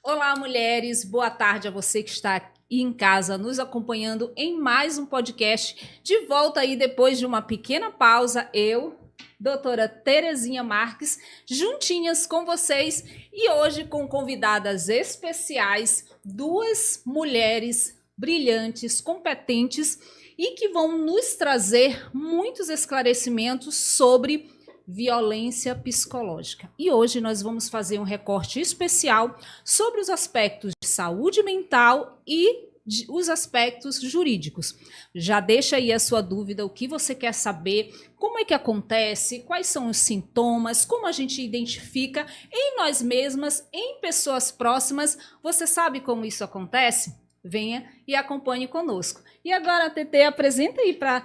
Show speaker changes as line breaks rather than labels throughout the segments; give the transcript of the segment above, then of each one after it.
Olá, mulheres. Boa tarde a você que está aqui em casa nos acompanhando em mais um podcast. De volta aí depois de uma pequena pausa, eu, doutora Terezinha Marques, juntinhas com vocês e hoje com convidadas especiais, duas mulheres brilhantes, competentes e que vão nos trazer muitos esclarecimentos sobre violência psicológica. E hoje nós vamos fazer um recorte especial sobre os aspectos de saúde mental e os aspectos jurídicos. Já deixa aí a sua dúvida, o que você quer saber, como é que acontece, quais são os sintomas, como a gente identifica em nós mesmas, em pessoas próximas. Você sabe como isso acontece? Venha e acompanhe conosco. E agora, TT, apresenta aí para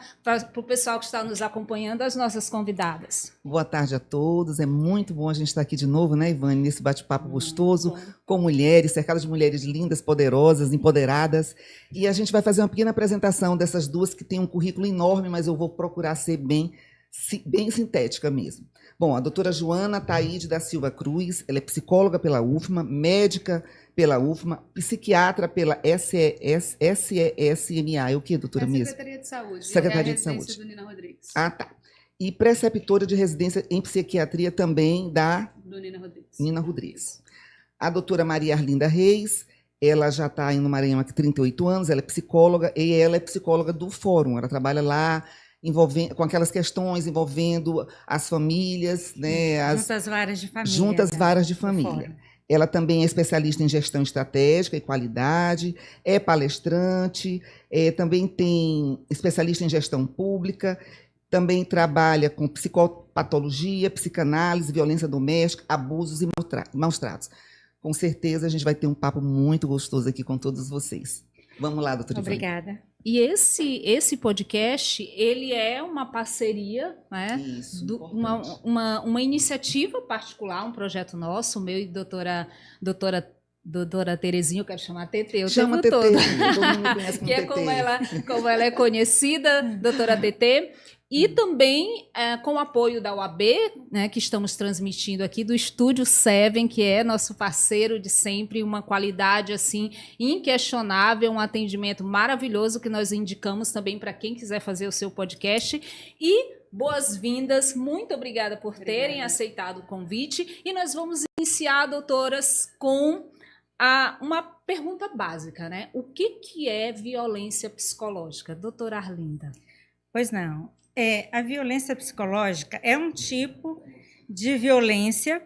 o pessoal que está nos acompanhando as nossas convidadas.
Boa tarde a todos, é muito bom a gente estar aqui de novo, né, Ivane, nesse bate-papo gostoso, com mulheres, cercadas de mulheres lindas, poderosas, empoderadas, e a gente vai fazer uma pequena apresentação dessas duas que têm um currículo enorme, mas eu vou procurar ser bem sintética mesmo. Bom, a doutora Joana Taide da Silva Cruz, ela é psicóloga pela UFMA, médica pela UFMA, psiquiatra pela SESMA, é o que, doutora mesmo?
Secretaria de Saúde.
Secretaria de Saúde.
Do Nina Rodrigues.
Ah, tá. E preceptora de residência em psiquiatria também
do Nina Rodrigues.
Nina Rodrigues. A doutora Maria Arlinda Reis, ela já está no Maranhão há 38 anos, ela é psicóloga e ela é psicóloga do Fórum, ela trabalha lá com aquelas questões envolvendo as famílias, né,
juntas varas de família.
Juntas varas de família. Ela também é especialista em gestão estratégica e qualidade, é palestrante, também tem especialista em gestão pública, também trabalha com psicopatologia, psicanálise, violência doméstica, abusos e maus tratos. Com certeza a gente vai ter um papo muito gostoso aqui com todos vocês. Vamos lá, doutora Ivane.
Obrigada.
E esse podcast, ele é uma parceria, né?
Isso,
uma iniciativa particular, um projeto nosso, meu e doutora Terezinha, eu quero chamar TT o tempo todo.
Todo mundo me conhece como
que é
TT.
como ela é conhecida, doutora TT. E também com o apoio da UAB, né, que estamos transmitindo aqui do Estúdio 7, que é nosso parceiro de sempre, uma qualidade assim inquestionável, um atendimento maravilhoso que nós indicamos também para quem quiser fazer o seu podcast. E boas-vindas, muito obrigada por terem aceitado o convite. E nós vamos iniciar, doutoras, com uma pergunta básica, né? O que é violência psicológica? Doutora Arlinda.
Pois não. A violência psicológica é um tipo de violência,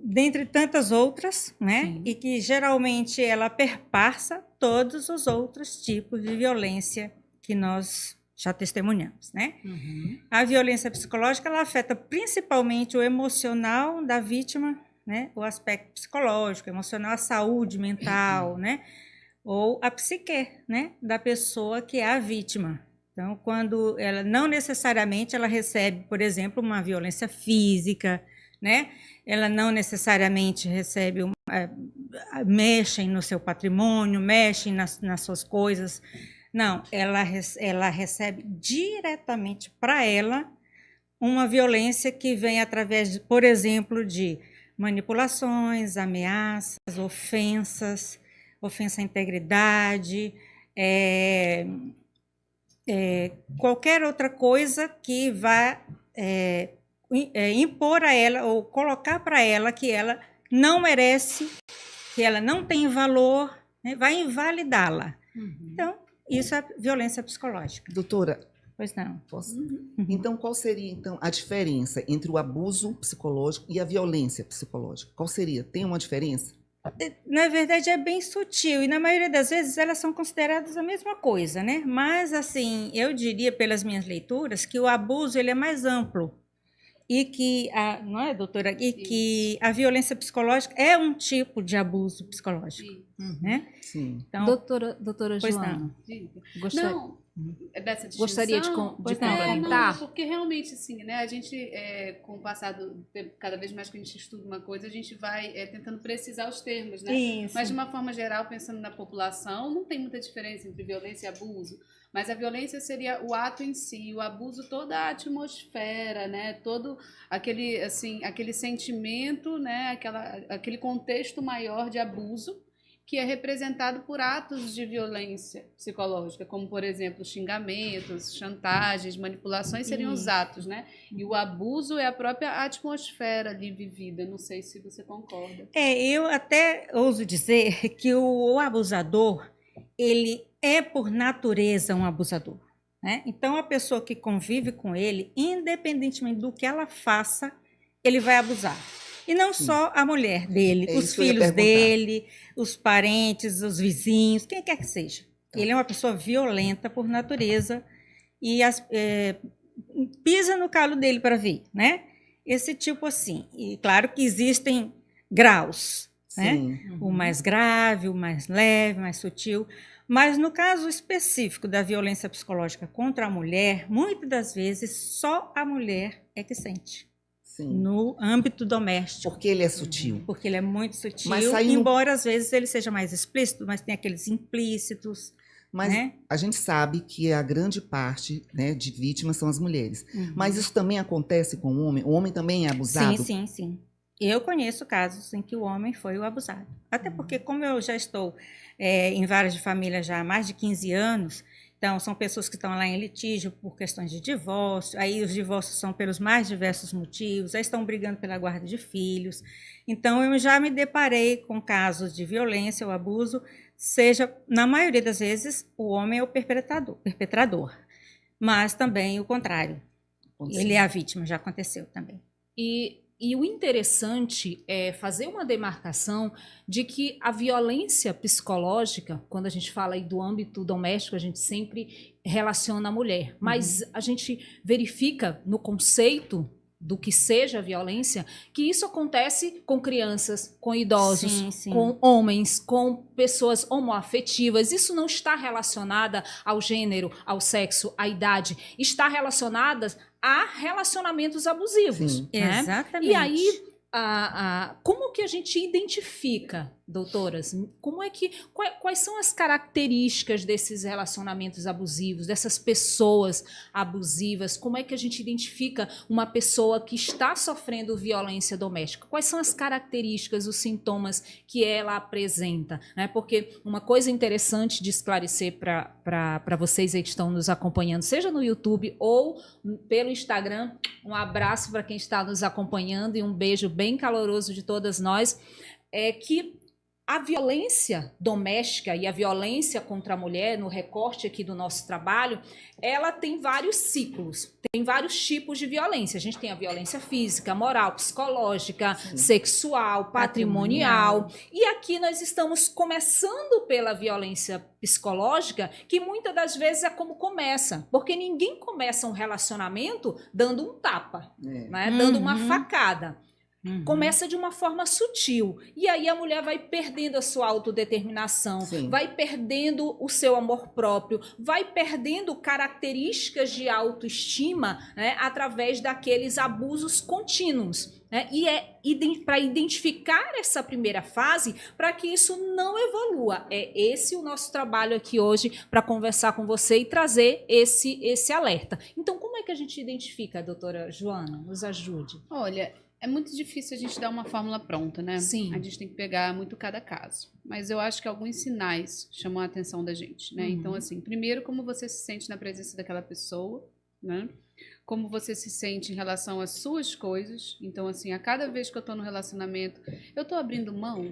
dentre tantas outras, né? Sim. E que geralmente ela perpassa todos os outros tipos de violência que nós já testemunhamos, né? Uhum. A violência psicológica ela afeta principalmente o emocional da vítima, né? O aspecto psicológico, emocional, a saúde mental, né? Ou a psique, né? Da pessoa que é a vítima. Então, quando ela não necessariamente ela recebe, por exemplo, uma violência física, né? Ela não necessariamente recebe mexem no seu patrimônio, mexem nas suas coisas. Não, ela recebe diretamente para ela uma violência que vem através, por exemplo, de manipulações, ameaças, ofensa à integridade, qualquer outra coisa que vá impor a ela ou colocar para ela que ela não merece, que ela não tem valor, né, vai invalidá-la. Uhum. Então, isso é violência psicológica.
Doutora,
pois não.
Posso? Uhum. Então, qual seria então a diferença entre o abuso psicológico e a violência psicológica? Qual seria? Tem uma diferença?
Na verdade, é bem sutil e, na maioria das vezes, elas são consideradas a mesma coisa, né? Mas, assim, eu diria, pelas minhas leituras, que o abuso ele é mais amplo e que, não é, doutora? E que a violência psicológica é um tipo de abuso psicológico, né?
Sim.
Então, doutora Joana,
dessa distinção,
gostaria de complementar?
Porque realmente, assim, né, a gente, com o passar do tempo, cada vez mais que a gente estuda uma coisa, a gente vai tentando precisar os termos, né?
Isso.
Mas, de uma forma geral, pensando na população, não tem muita diferença entre violência e abuso. Mas a violência seria o ato em si, o abuso, toda a atmosfera, né? Todo aquele, assim, aquele sentimento, né? Aquele contexto maior de abuso que é representado por atos de violência psicológica, como, por exemplo, xingamentos, chantagens, manipulações seriam os atos, né? E o abuso é a própria atmosfera ali vivida. Não sei se você concorda.
Eu até ouso dizer que o abusador, ele é por natureza um abusador, né? Então, a pessoa que convive com ele, independentemente do que ela faça, ele vai abusar. E não só a mulher dele, os filhos dele, os parentes, os vizinhos, quem quer que seja. Ele é uma pessoa violenta por natureza e pisa no calo dele para ver, né? Esse tipo assim. E claro que existem graus, né? O mais grave, o mais leve, mais sutil. Mas no caso específico da violência psicológica contra a mulher, muitas das vezes só a mulher é que sente. Sim. No âmbito doméstico.
Porque ele é sutil.
Porque ele é muito sutil, embora às vezes ele seja mais explícito, mas tem aqueles implícitos.
Mas
né?
A gente sabe que a grande parte, né, de vítimas são as mulheres. Mas isso também acontece com o homem? O homem também é abusado?
Sim. Eu conheço casos em que o homem foi o abusado. Até porque, como eu já estou em várias famílias já há mais de 15 anos, então são pessoas que estão lá em litígio por questões de divórcio, aí os divórcios são pelos mais diversos motivos, aí estão brigando pela guarda de filhos. Então eu já me deparei com casos de violência ou abuso, seja, na maioria das vezes, o homem é o perpetrador, mas também o contrário. Ele é a vítima, já aconteceu também.
E o interessante é fazer uma demarcação de que a violência psicológica, quando a gente fala aí do âmbito doméstico, a gente sempre relaciona a mulher, mas a gente verifica no conceito do que seja a violência, que isso acontece com crianças, com idosos, com homens, com pessoas homoafetivas. Isso não está relacionada ao gênero, ao sexo, à idade. Está relacionada a relacionamentos abusivos. Né?
Exatamente.
E aí, como que a gente identifica, doutoras? Quais são as características desses relacionamentos abusivos, dessas pessoas abusivas? Como é que a gente identifica uma pessoa que está sofrendo violência doméstica? Quais são as características, os sintomas que ela apresenta? Né? Porque uma coisa interessante de esclarecer para vocês aí que estão nos acompanhando, seja no YouTube ou pelo Instagram, um abraço para quem está nos acompanhando e um beijo bem caloroso de todas nós, é que a violência doméstica e a violência contra a mulher, no recorte aqui do nosso trabalho, ela tem vários ciclos, tem vários tipos de violência. A gente tem a violência física, moral, psicológica, sexual, patrimonial. E aqui nós estamos começando pela violência psicológica, que muitas das vezes é como começa, porque ninguém começa um relacionamento dando um tapa, né? Dando uma facada. Começa de uma forma sutil. E aí a mulher vai perdendo a sua autodeterminação, vai perdendo o seu amor próprio, vai perdendo características de autoestima, né, através daqueles abusos contínuos. Né? E é para identificar essa primeira fase, para que isso não evolua. É esse o nosso trabalho aqui hoje, para conversar com você e trazer esse alerta. Então, como é que a gente identifica, doutora Joana? Nos ajude.
Olha, é muito difícil a gente dar uma fórmula pronta, né?
Sim.
A gente tem que pegar muito cada caso. Mas eu acho que alguns sinais chamam a atenção da gente, né? Então, assim, primeiro, como você se sente na presença daquela pessoa, né? Como você se sente em relação às suas coisas. Então, assim, a cada vez que eu tô no relacionamento, eu tô abrindo mão?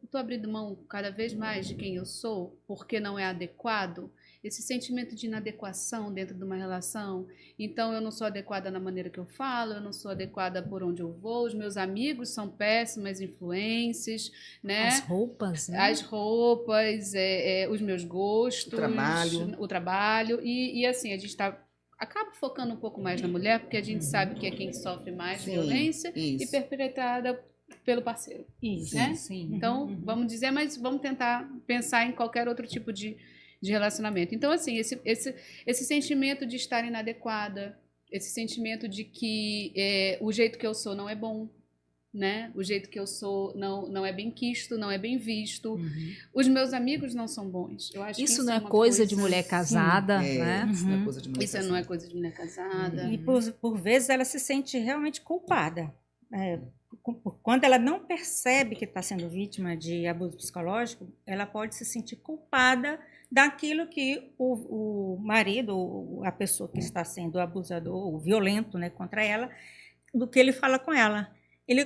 Eu tô abrindo mão cada vez mais de quem eu sou, porque não é adequado? Esse sentimento de inadequação dentro de uma relação. Então, eu não sou adequada na maneira que eu falo, eu não sou adequada por onde eu vou, os meus amigos são péssimas influências, né?
As roupas, né?
As roupas, os meus gostos, o trabalho. E assim, a gente acaba focando um pouco mais na mulher, porque a gente sabe que é quem sofre mais violência e perpetrada pelo parceiro.
Isso,
né?
Sim.
Então, vamos dizer, mas vamos tentar pensar em qualquer outro tipo de relacionamento. Então, assim, esse sentimento de estar inadequada, esse sentimento de que o jeito que eu sou não é bom, né? O jeito que eu sou não é bem quisto, não é bem visto. Os meus amigos não são bons. Eu acho que
Isso não é
uma
coisa de mulher casada, né?
Isso não é coisa de mulher
Isso
casada.
não é coisa de mulher casada.
E por vezes ela se sente realmente culpada. Quando ela não percebe que está sendo vítima de abuso psicológico, ela pode se sentir culpada daquilo que o marido, ou a pessoa que está sendo abusador, ou violento, né, contra ela, do que ele fala com ela.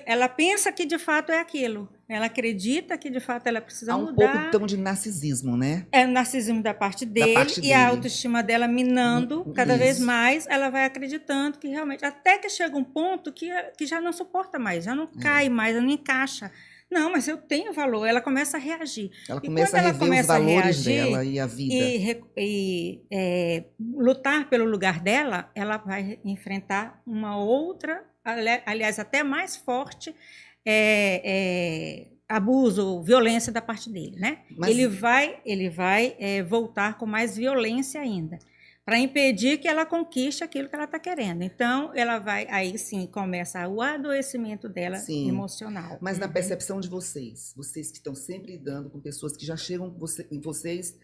Ela pensa que de fato é aquilo. Ela acredita que de fato ela precisa
Há um
mudar.
pouco então de narcisismo, né?
É o narcisismo da parte dele
parte
e
dele.
a autoestima dela minando cada vez
Isso.
mais, ela vai acreditando que realmente, até que chega um ponto que já não suporta mais, já não cai mais, já não encaixa. Não, mas eu tenho valor. Ela começa a reagir.
Ela
E
começa
quando
a
ela
rever os
começa a
valores
reagir
dela e a vida.
lutar pelo lugar dela, ela vai enfrentar uma outra, aliás, até mais forte abuso, violência da parte dele, né?
Mas-
Ele vai voltar com mais violência ainda, para impedir que ela conquiste aquilo que ela está querendo. Então, ela vai, aí sim, começa o adoecimento dela
Sim.
emocional.
Mas na percepção de vocês que estão sempre lidando com pessoas que já chegam em vocês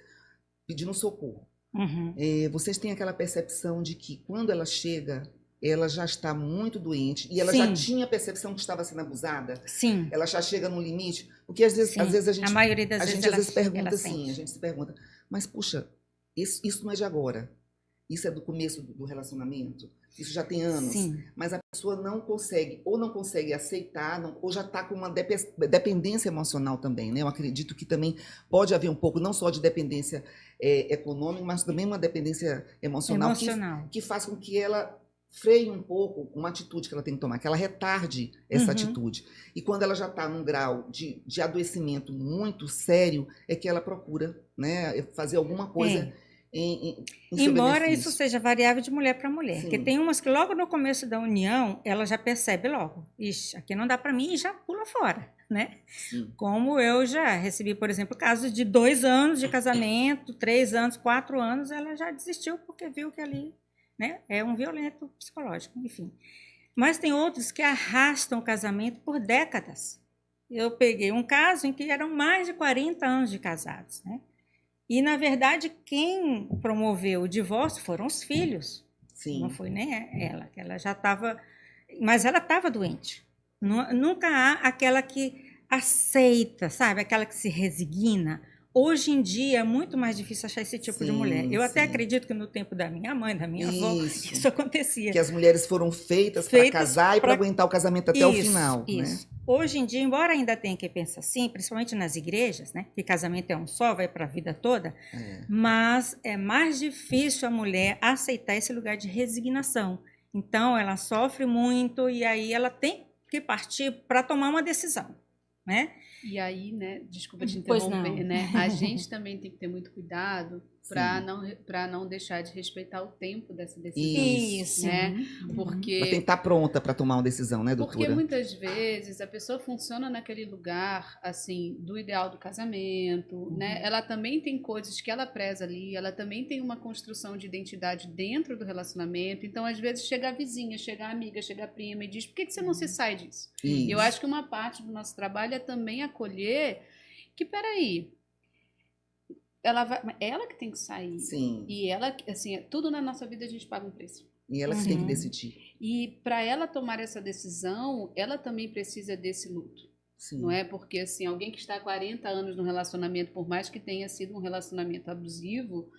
pedindo socorro,
Uhum.
vocês têm aquela percepção de que quando ela chega, ela já está muito doente e ela
Sim.
já tinha a percepção que estava sendo abusada?
Sim.
Ela já chega no limite? Porque às vezes,
Sim.
a gente,
A maioria das vezes
às vezes pergunta
ela
assim,
sente.
a gente se pergunta, mas puxa, isso não é de agora. Isso é do começo do relacionamento. Isso já tem anos.
Sim.
Mas a pessoa não consegue aceitar, ou já está com uma dependência emocional também, né? Eu acredito que também pode haver um pouco, não só de dependência econômica, mas também uma dependência emocional. Que faz com que ela freie um pouco uma atitude que ela tem que tomar, que ela retarde essa atitude. E quando ela já está num grau de adoecimento muito sério, é que ela procura, né, fazer alguma coisa em seu
Embora
benefício.
isso seja variável de mulher para mulher.
Sim.
Porque tem umas que logo no começo da união, ela já percebe logo. Ixi, aqui não dá para mim e já pula fora, né?
Sim.
Como eu já recebi, por exemplo, casos de 2 anos de casamento, 3 anos, 4 anos, ela já desistiu porque viu que ali, né, é um violento psicológico, enfim. Mas tem outros que arrastam o casamento por décadas. Eu peguei um caso em que eram mais de 40 anos de casados, né? E, na verdade, quem promoveu o divórcio foram os filhos.
Sim.
Não foi nem ela, que ela já estava... Mas ela estava doente. Nunca há aquela que aceita, sabe? Aquela que se resigna. Hoje em dia é muito mais difícil achar esse tipo de mulher. Eu até acredito que no tempo da minha mãe, da minha avó, isso acontecia.
Que as mulheres foram feitas para casar e para aguentar o casamento até o final.
Isso.
Né?
Hoje em dia, embora ainda tenha quem pense assim, principalmente nas igrejas, né, que casamento é um só, vai para a vida toda, mas é mais difícil a mulher aceitar esse lugar de resignação. Então, ela sofre muito e aí ela tem que partir para tomar uma decisão, né?
E aí, né, desculpa te
Pois
interromper,
não.
né? A gente também tem que ter muito cuidado para não deixar de respeitar o tempo dessa decisão.
Isso.
Né?
Ela tem
Porque
que estar pronta para tomar uma decisão, né, doutora?
Porque muitas vezes a pessoa funciona naquele lugar, assim, do ideal do casamento, né? Ela também tem coisas que ela preza ali, ela também tem uma construção de identidade dentro do relacionamento. Então, às vezes, chega a vizinha, chega a amiga, chega a prima e diz, por que você não se sai disso?
Isso.
Eu acho que uma parte do nosso trabalho é também acolher que, peraí, ela que tem que sair.
Sim.
E ela, assim, tudo na nossa vida a gente paga um preço.
E ela que tem que decidir.
E para ela tomar essa decisão, ela também precisa desse luto.
Sim.
Não é? Porque assim, alguém que está há 40 anos no relacionamento, por mais que tenha sido um relacionamento abusivo,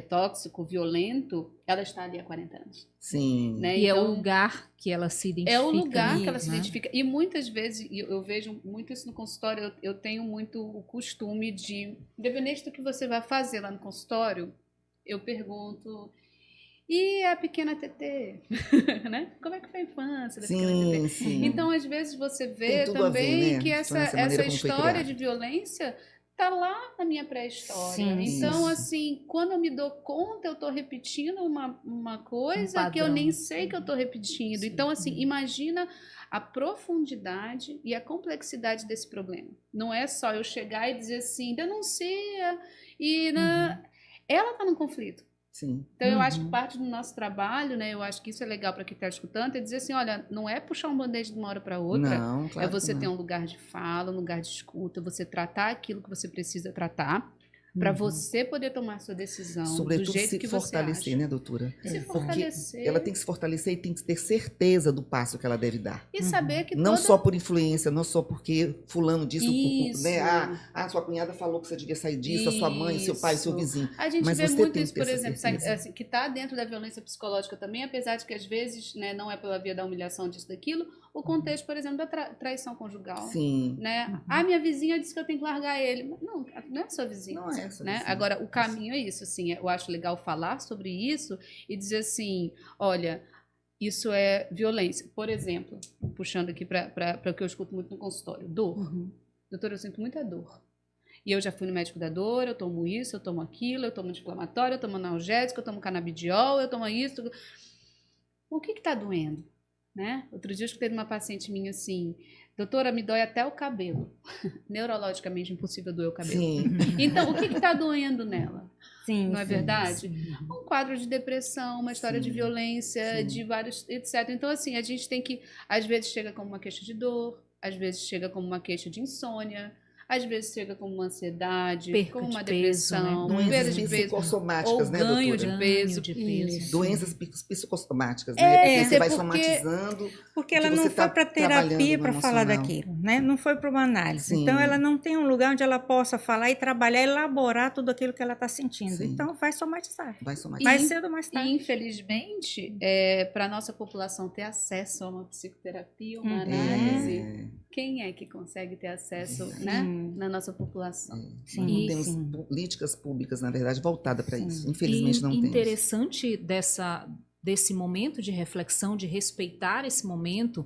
tóxico, violento, ela está ali há 40 anos.
Sim.
Né?
E
então,
é o lugar que ela se identifica.
é o lugar
ali,
que ela se
né?
identifica. E muitas vezes, eu vejo muito isso no consultório, eu tenho muito o costume de, independente do que você vai fazer lá no consultório, eu pergunto, e a pequena TT? Né? Como é que foi a infância da pequena TT?
Sim.
Então, às vezes, você vê
Tem tudo a ver,
também
né?
que
Infância,
essa
maneira como foi
história
criado.
de violência tá lá na minha pré-história.
Sim,
Então,
isso.
assim, quando eu me dou conta, eu tô repetindo uma coisa que eu
padrão.
nem sei que eu tô repetindo.
Sim.
Então, assim, imagina a profundidade e a complexidade desse problema. Não é só eu chegar e dizer assim, denuncia, e ela tá num conflito.
Sim.
Então, eu acho que parte do nosso trabalho, né? Eu acho que isso é legal para quem está escutando, é dizer assim, olha, não é puxar um band-aid de uma hora para outra.
Não, claro
É você
que
ter
não.
um lugar de fala, um lugar de escuta, você tratar aquilo que você precisa tratar, para você poder tomar sua decisão do
Sobretudo
jeito
se
que você
fortalecer,
acha.
né, doutora?
Se
Porque
fortalecer.
ela tem que se fortalecer e tem que ter certeza do passo que ela deve dar.
E saber que
Não
toda...
só por influência, não só porque fulano disse,
Isso.
né? Sua cunhada falou que você devia sair disso, a sua mãe, seu pai, seu
Isso.
vizinho.
A gente
Mas
vê
você
muito
tem
isso,
que ter
por
essa
exemplo,
certeza.
assim, que está dentro da violência psicológica também, apesar de que às vezes, né, não é pela via da humilhação disso, daquilo, o contexto, por exemplo, da traição conjugal.
Sim.
Né? Minha vizinha disse que eu tenho que largar ele. Não, não é sua vizinha.
Não é sua
né?
vizinha.
Agora, o caminho é isso. Assim, eu acho legal falar sobre isso e dizer assim, olha, isso é violência. Por exemplo, puxando aqui para o que eu escuto muito no consultório, dor. Doutora, eu sinto muita dor. E eu já fui no médico da dor, eu tomo isso, eu tomo aquilo, eu tomo anti-inflamatório, eu tomo analgésico, eu tomo canabidiol, eu tomo isso. O que está doendo? Né? Outro dia eu escutei de uma paciente minha assim, doutora, me dói até o cabelo. Neurologicamente impossível doer o cabelo.
Sim.
Então, o que está doendo nela?
Sim,
Não é
sim,
verdade?
sim.
Um quadro de depressão, uma história de violência, de vários, etc. Então, assim, a gente tem que, às vezes chega como uma queixa de dor, às vezes chega como uma queixa de insônia, às vezes chega como uma ansiedade,
Perca
como
de
uma
peso,
depressão,
né?
perda
Doenças
de peso,
psicossomáticas,
ou
né,
ganho
doutora?
de peso.
de peso.
Isso.
Doenças psicossomáticas, né? Porque você vai somatizando.
Porque ela
você
não
tá
foi para
trabalhando
terapia
no
para falar
emocional.
daquilo, né? Não foi para uma análise.
Sim.
Então ela não tem um lugar onde ela possa falar e trabalhar, elaborar tudo aquilo que ela está sentindo.
Sim.
Então vai somatizar.
Vai somatizar.
Mais cedo ou mais
E,
tarde.
infelizmente, para a nossa população ter acesso a uma psicoterapia, uma análise, quem é que consegue ter acesso, né, na nossa população?
Sim,
Nós não temos
sim.
políticas públicas, na verdade, voltadas para
Sim.
isso. Infelizmente, não temos.
Interessante desse momento de reflexão, de respeitar esse momento,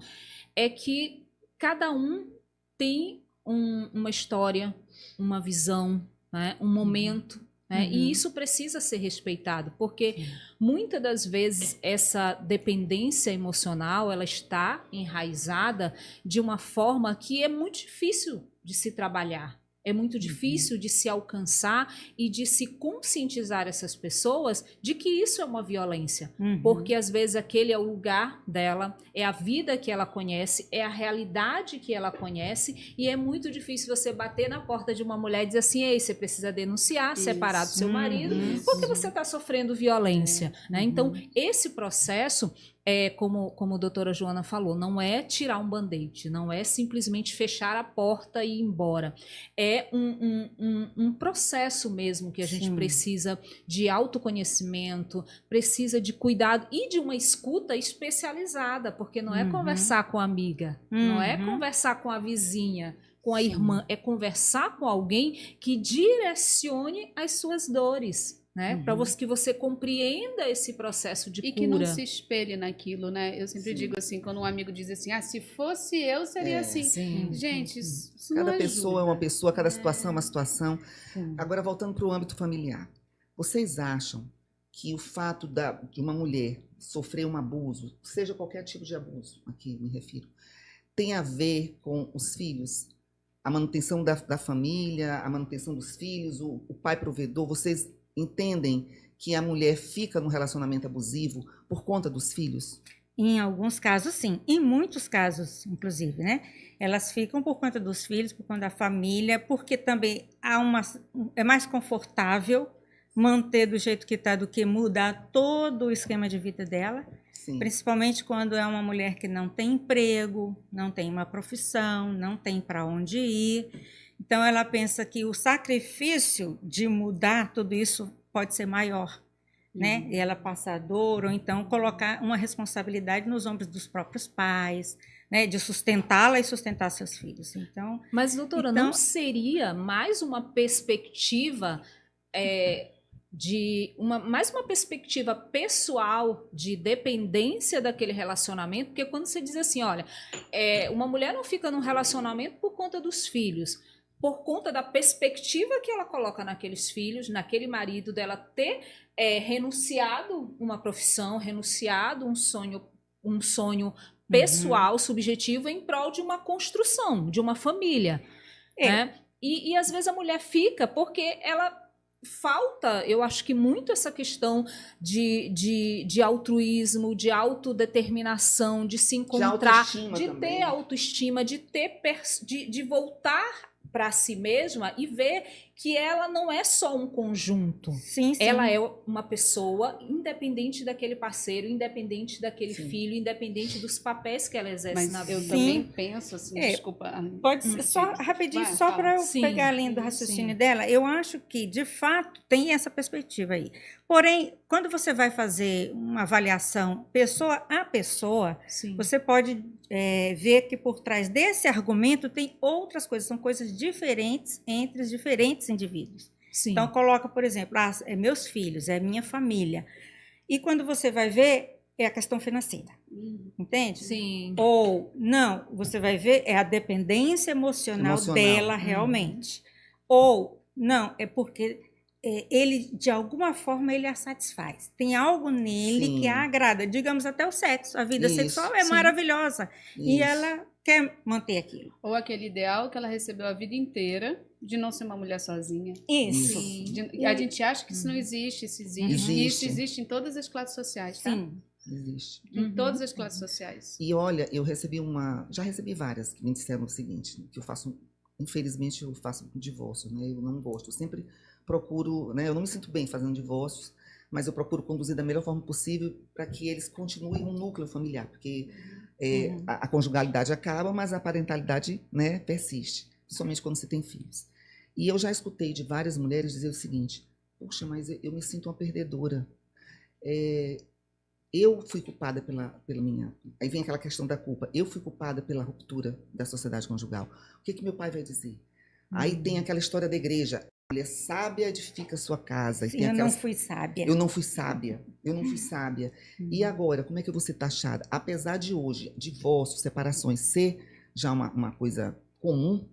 é que cada um tem uma história, uma visão, né, um momento, né, e isso precisa ser respeitado, porque muitas das vezes essa dependência emocional ela está enraizada de uma forma que é muito difícil de se trabalhar. É muito difícil de se alcançar e de se conscientizar essas pessoas de que isso é uma violência. Porque às vezes aquele é o lugar dela, é a vida que ela conhece, é a realidade que ela conhece, e é muito difícil você bater na porta de uma mulher e dizer assim, ei, você precisa denunciar, separar do seu marido, porque você está sofrendo violência. Né? Então, esse processo, como a doutora Joana falou, não é tirar um band-aid, não é simplesmente fechar a porta e ir embora. É um processo mesmo que a gente precisa de autoconhecimento, precisa de cuidado e de uma escuta especializada, porque não é conversar com a amiga, não é conversar com a vizinha, com a irmã, é conversar com alguém que direcione as suas dores. Né? Para que você compreenda esse processo de cura.
E que não se espelhe naquilo, né? Eu sempre digo assim, quando um amigo diz assim, se fosse eu, seria assim. Gente, isso
Cada
não
pessoa é
ajuda.
uma pessoa, cada situação é uma situação. Agora, voltando para o âmbito familiar. Vocês acham que o fato de uma mulher sofrer um abuso, seja qualquer tipo de abuso, aqui me refiro, tem a ver com os filhos? A manutenção da família, a manutenção dos filhos, o pai provedor, vocês entendem que a mulher fica no relacionamento abusivo por conta dos filhos?
Em alguns casos, sim. Em muitos casos, inclusive, né? Elas ficam por conta dos filhos, por conta da família, porque também é mais confortável manter do jeito que está do que mudar todo o esquema de vida dela.
Sim.
Principalmente quando é uma mulher que não tem emprego, não tem uma profissão, não tem para onde ir. Então, ela pensa que o sacrifício de mudar tudo isso pode ser maior, né? E ela passar dor, ou então colocar uma responsabilidade nos ombros dos próprios pais, né? De sustentá-la e sustentar seus filhos. Então,
mas, doutora, não seria mais uma perspectiva mais uma perspectiva pessoal de dependência daquele relacionamento? Porque quando você diz assim, olha, uma mulher não fica num relacionamento por conta dos filhos, por conta da perspectiva que ela coloca naqueles filhos, naquele marido, dela ter renunciado uma profissão, renunciado um sonho pessoal, subjetivo, em prol de uma construção, de uma família. Né? E às vezes a mulher fica porque ela falta, eu acho que muito essa questão de altruísmo, de autodeterminação, de se encontrar, de ter autoestima, de voltar para si mesma e ver que ela não é só um conjunto.
Sim, sim.
Ela é uma pessoa independente daquele parceiro, independente daquele filho, independente dos papéis que ela exerce na vida.
Eu também penso assim, desculpa.
Pode ser só rapidinho, só para eu pegar a linha do raciocínio dela. Eu acho que, de fato, tem essa perspectiva aí. Porém, quando você vai fazer uma avaliação pessoa a pessoa, você pode ver que por trás desse argumento tem outras coisas, são coisas diferentes entre os diferentes indivíduos.
Sim.
Então, coloca, por exemplo, é meus filhos, é minha família. E quando você vai ver, é a questão financeira. Entende?
Sim.
Ou, não, você vai ver, é a dependência emocional. Dela realmente. Ou, não, é porque ele, de alguma forma, ele a satisfaz. Tem algo nele que a agrada. Digamos, até o sexo. A vida sexual é maravilhosa. E ela quer manter aquilo.
Ou aquele ideal que ela recebeu a vida inteira de não ser uma mulher sozinha.
Isso.
A gente acha que isso não existe, isso existe. E isso existe em todas as classes sociais, tá?
Sim.
Existe.
Em todas as classes sociais.
E olha, já recebi várias que me disseram o seguinte, que eu faço, infelizmente, eu faço divórcio, né? Eu não gosto, eu sempre procuro, né? Eu não me sinto bem fazendo divórcios, mas eu procuro conduzir da melhor forma possível para que eles continuem um núcleo familiar, porque a conjugalidade acaba, mas a parentalidade, né, persiste, principalmente quando você tem filhos. E eu já escutei de várias mulheres dizer o seguinte: puxa, mas eu me sinto uma perdedora. Eu fui culpada pela minha... Aí vem aquela questão da culpa. Eu fui culpada pela ruptura da sociedade conjugal. O que meu pai vai dizer? Aí tem aquela história da igreja. Mulher sábia edifica sua casa.
Sim, eu não fui sábia.
Eu não fui sábia. Eu não fui sábia. E agora, como é que eu vou ser taxada? Apesar de hoje, divórcio, separações ser já uma coisa comum,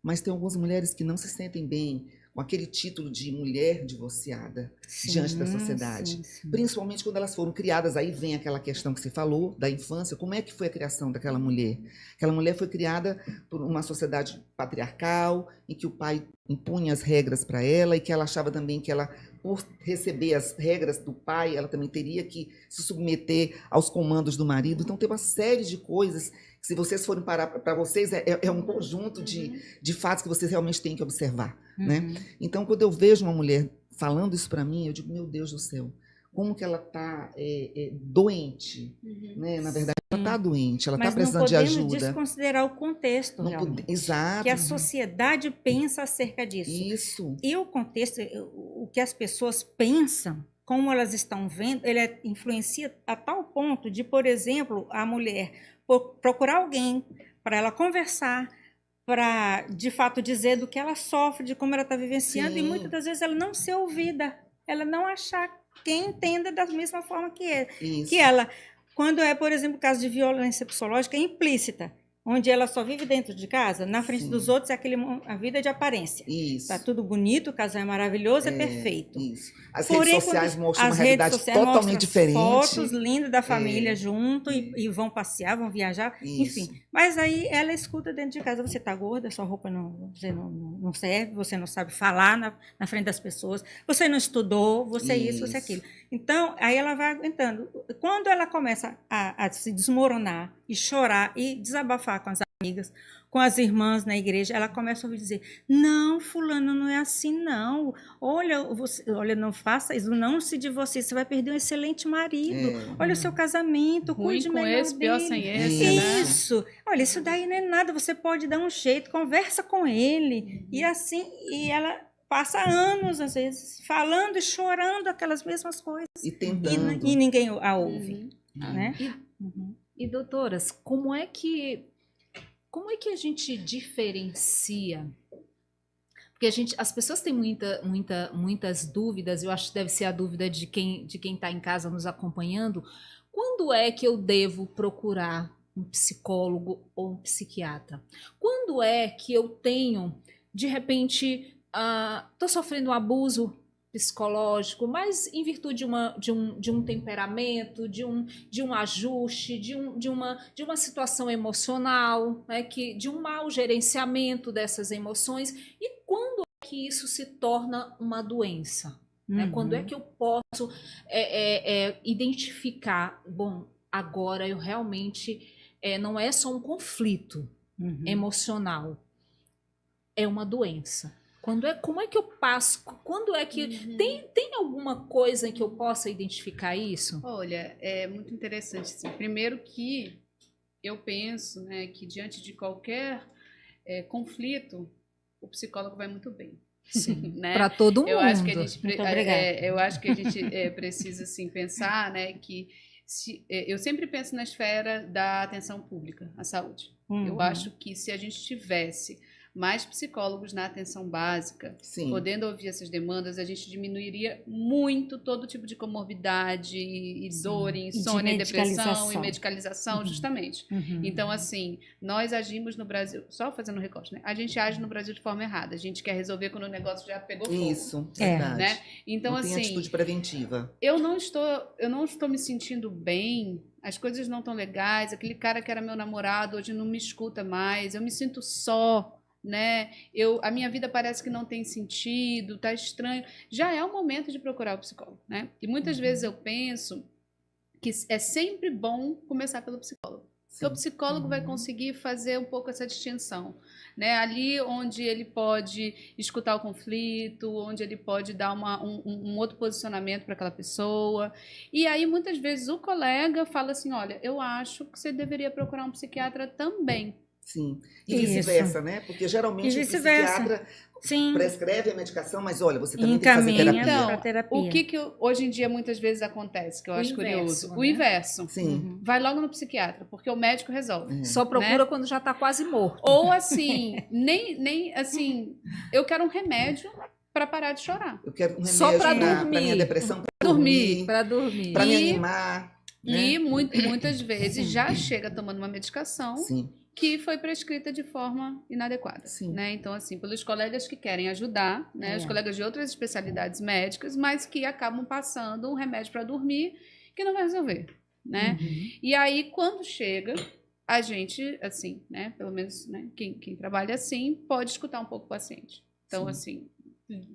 mas tem algumas mulheres que não se sentem bem com aquele título de mulher divorciada diante da sociedade. Sim. Principalmente quando elas foram criadas, aí vem aquela questão que você falou, da infância, como é que foi a criação daquela mulher? Aquela mulher foi criada por uma sociedade patriarcal, em que o pai impunha as regras para ela, e que ela achava também que ela, por receber as regras do pai, ela também teria que se submeter aos comandos do marido. Então tem uma série de coisas, se vocês forem parar para vocês, é um conjunto de fatos que vocês realmente têm que observar. Né? Então, quando eu vejo uma mulher falando isso para mim, eu digo, meu Deus do céu, como que ela está doente, né? Na verdade, ela está doente, ela está precisando de ajuda. Mas não podemos
desconsiderar o contexto,
exato.
Que a sociedade pensa acerca disso.
Isso.
E o contexto, o que as pessoas pensam, como elas estão vendo, ele influencia a tal ponto de, por exemplo, a mulher procurar alguém para ela conversar, para, de fato, dizer do que ela sofre, de como ela está vivenciando. Sim. E muitas das vezes ela não ser ouvida, ela não achar quem entenda da mesma forma que ela. Quando é, por exemplo, o caso de violência psicológica implícita, onde ela só vive dentro de casa, na frente dos outros, é a vida de aparência. Está tudo bonito, o casal é maravilhoso, é perfeito.
Isso. As redes sociais mostram uma realidade totalmente diferente.
Fotos lindas da família junto e vão passear, vão viajar, enfim. Mas aí ela escuta dentro de casa, você está gorda, sua roupa não serve, você não sabe falar na frente das pessoas, você não estudou, você é isso, você é aquilo. Então, aí ela vai aguentando. Quando ela começa a se desmoronar e chorar e desabafar com as amigas, com as irmãs na igreja, ela começa a ouvir dizer, não, fulano, não é assim, não. Olha, não faça isso, não se divorcie, você vai perder um excelente marido. Olha o seu casamento, cuide melhor
esse,
dele.
Pior sem esse,
isso. Né? Olha, isso daí não é nada, você pode dar um jeito, conversa com ele. E assim, e ela passa anos, às vezes, falando e chorando aquelas mesmas coisas.
E tentando.
E ninguém a ouve. Né?
E doutoras, como é que a gente diferencia? Porque as pessoas têm muitas dúvidas, eu acho que deve ser a dúvida de quem está em casa nos acompanhando. Quando é que eu devo procurar um psicólogo ou um psiquiatra? Quando é que eu tenho, de repente, estou sofrendo um abuso psicológico, mas em virtude de um temperamento, de um ajuste, de uma situação emocional, né, de um mau gerenciamento dessas emoções, e quando é que isso se torna uma doença? Né?
Uhum.
Quando é que eu posso identificar, bom, agora eu realmente não é só um conflito emocional, é uma doença. Como é que eu passo? Quando é que tem alguma coisa em que eu possa identificar isso?
Olha, é muito interessante. Assim. Primeiro que eu penso, né, que diante de qualquer conflito, o psicólogo vai muito bem.
Sim,
né?
Para todo mundo.
Eu acho que a gente,
Muito obrigada.
eu acho que a gente precisa assim, pensar, né, que eu sempre penso na esfera da atenção pública, à saúde. Eu acho que se a gente tivesse mais psicólogos na atenção básica,
Sim.
podendo ouvir essas demandas, a gente diminuiria muito todo tipo de comorbidade e dor, e insônia, e depressão e medicalização, justamente. Então, assim, nós agimos no Brasil, só fazendo um recorte, né? A gente age no Brasil de forma errada. A gente quer resolver quando o negócio já pegou fogo.
Isso, verdade.
Né? Então,
não
assim,
tem atitude preventiva.
Eu não estou me sentindo bem, as coisas não estão legais, aquele cara que era meu namorado hoje não me escuta mais, eu me sinto só, né? A minha vida parece que não tem sentido, tá estranho. Já é o momento de procurar o psicólogo, né? E muitas vezes eu penso que é sempre bom começar pelo psicólogo. Porque o psicólogo vai conseguir fazer um pouco essa distinção, né? Ali onde ele pode escutar o conflito, onde ele pode dar um outro posicionamento para aquela pessoa. E aí, muitas vezes, o colega fala assim, olha, eu acho que você deveria procurar um psiquiatra também.
Sim. E vice-versa, né? Porque geralmente o psiquiatra prescreve a medicação, mas olha, você também tem que fazer terapia.
Então, o que hoje em dia muitas vezes acontece, que eu acho curioso? O inverso.
Sim.
Vai logo no psiquiatra, porque o médico resolve.
Só procura quando já está quase morto.
Ou assim, nem assim, eu quero um remédio para parar de chorar.
Eu quero um remédio
só para
dormir,
dormir,
para minha depressão, para dormir,
para
me animar.
E muitas vezes já chega tomando uma medicação.
Sim.
Que foi prescrita de forma inadequada.
Sim.
Né? Então, assim, pelos colegas que querem ajudar, né? Os colegas de outras especialidades médicas, mas que acabam passando um remédio para dormir que não vai resolver. Né? E aí, quando chega, a gente, assim, né? Pelo menos né? Quem trabalha assim, pode escutar um pouco o paciente. Então, assim,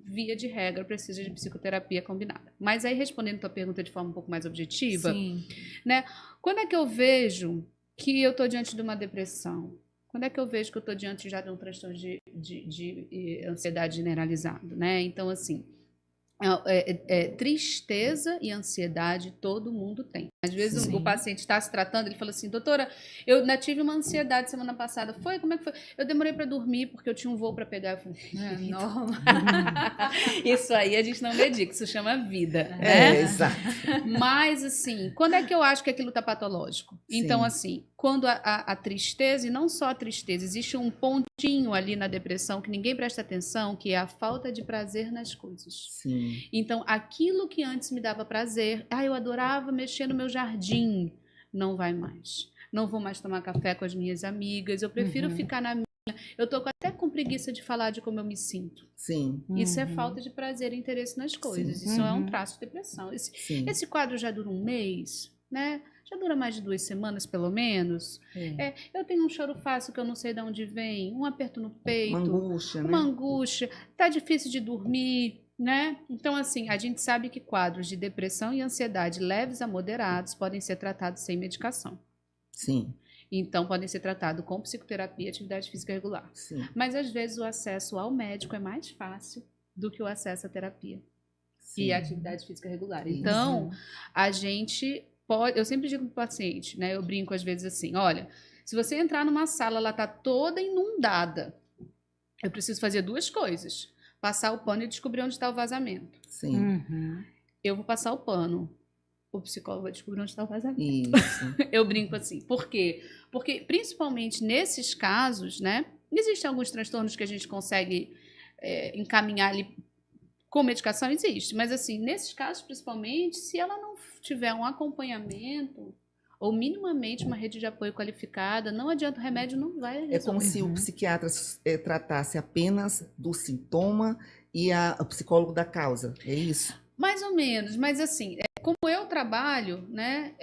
via de regra, precisa de psicoterapia combinada. Mas aí, respondendo a tua pergunta de forma um pouco mais objetiva, né? Quando é que eu vejo que eu estou diante de uma depressão? Quando é que eu vejo que eu estou diante já de um transtorno de ansiedade generalizado, né? Então, assim, tristeza e ansiedade todo mundo tem. Às vezes o paciente está se tratando, ele fala assim, doutora, eu ainda tive uma ansiedade semana passada. Como é que foi? Eu demorei para dormir porque eu tinha um voo para pegar. Eu falei, normal. Isso aí a gente não medica, isso chama vida. Né?
Exato.
Mas, assim, quando é que eu acho que aquilo está patológico? Então, assim, quando a tristeza, e não só a tristeza, existe um pontinho ali na depressão que ninguém presta atenção, que é a falta de prazer nas coisas.
Sim.
Então, aquilo que antes me dava prazer, eu adorava mexer no meu jardim, não vai mais. Não vou mais tomar café com as minhas amigas, eu prefiro ficar na minha. Eu tô até com preguiça de falar de como eu me sinto.
Sim.
Isso é falta de prazer e interesse nas coisas. Isso é um traço de depressão. Esse quadro já dura um mês, né? Já dura mais de 2 semanas, pelo menos. Eu tenho um choro fácil que eu não sei de onde vem, um aperto no peito.
Uma angústia, né?
Uma angústia. Tá difícil de dormir. Né? Então, assim, a gente sabe que quadros de depressão e ansiedade leves a moderados podem ser tratados sem medicação.
Sim.
Então, podem ser tratados com psicoterapia e atividade física regular.
Sim.
Mas, às vezes, o acesso ao médico é mais fácil do que o acesso à terapia e à atividade física regular. Então, a gente pode... Eu sempre digo para o paciente, né? Eu brinco às vezes assim, olha, se você entrar numa sala, ela está toda inundada, eu preciso fazer 2 coisas. Passar o pano e descobrir onde está o vazamento.
Sim.
Eu vou passar o pano. O psicólogo vai descobrir onde está o vazamento.
Isso.
Eu brinco assim. Por quê? Porque, principalmente nesses casos, né? Existem alguns transtornos que a gente consegue encaminhar ali com medicação, existe. Mas, assim, nesses casos, principalmente, se ela não tiver um acompanhamento ou minimamente uma rede de apoio qualificada, não adianta, o remédio não vai resolver.
É como se o psiquiatra tratasse apenas do sintoma e o psicólogo da causa, é isso?
Mais ou menos, mas assim, como eu trabalho, né,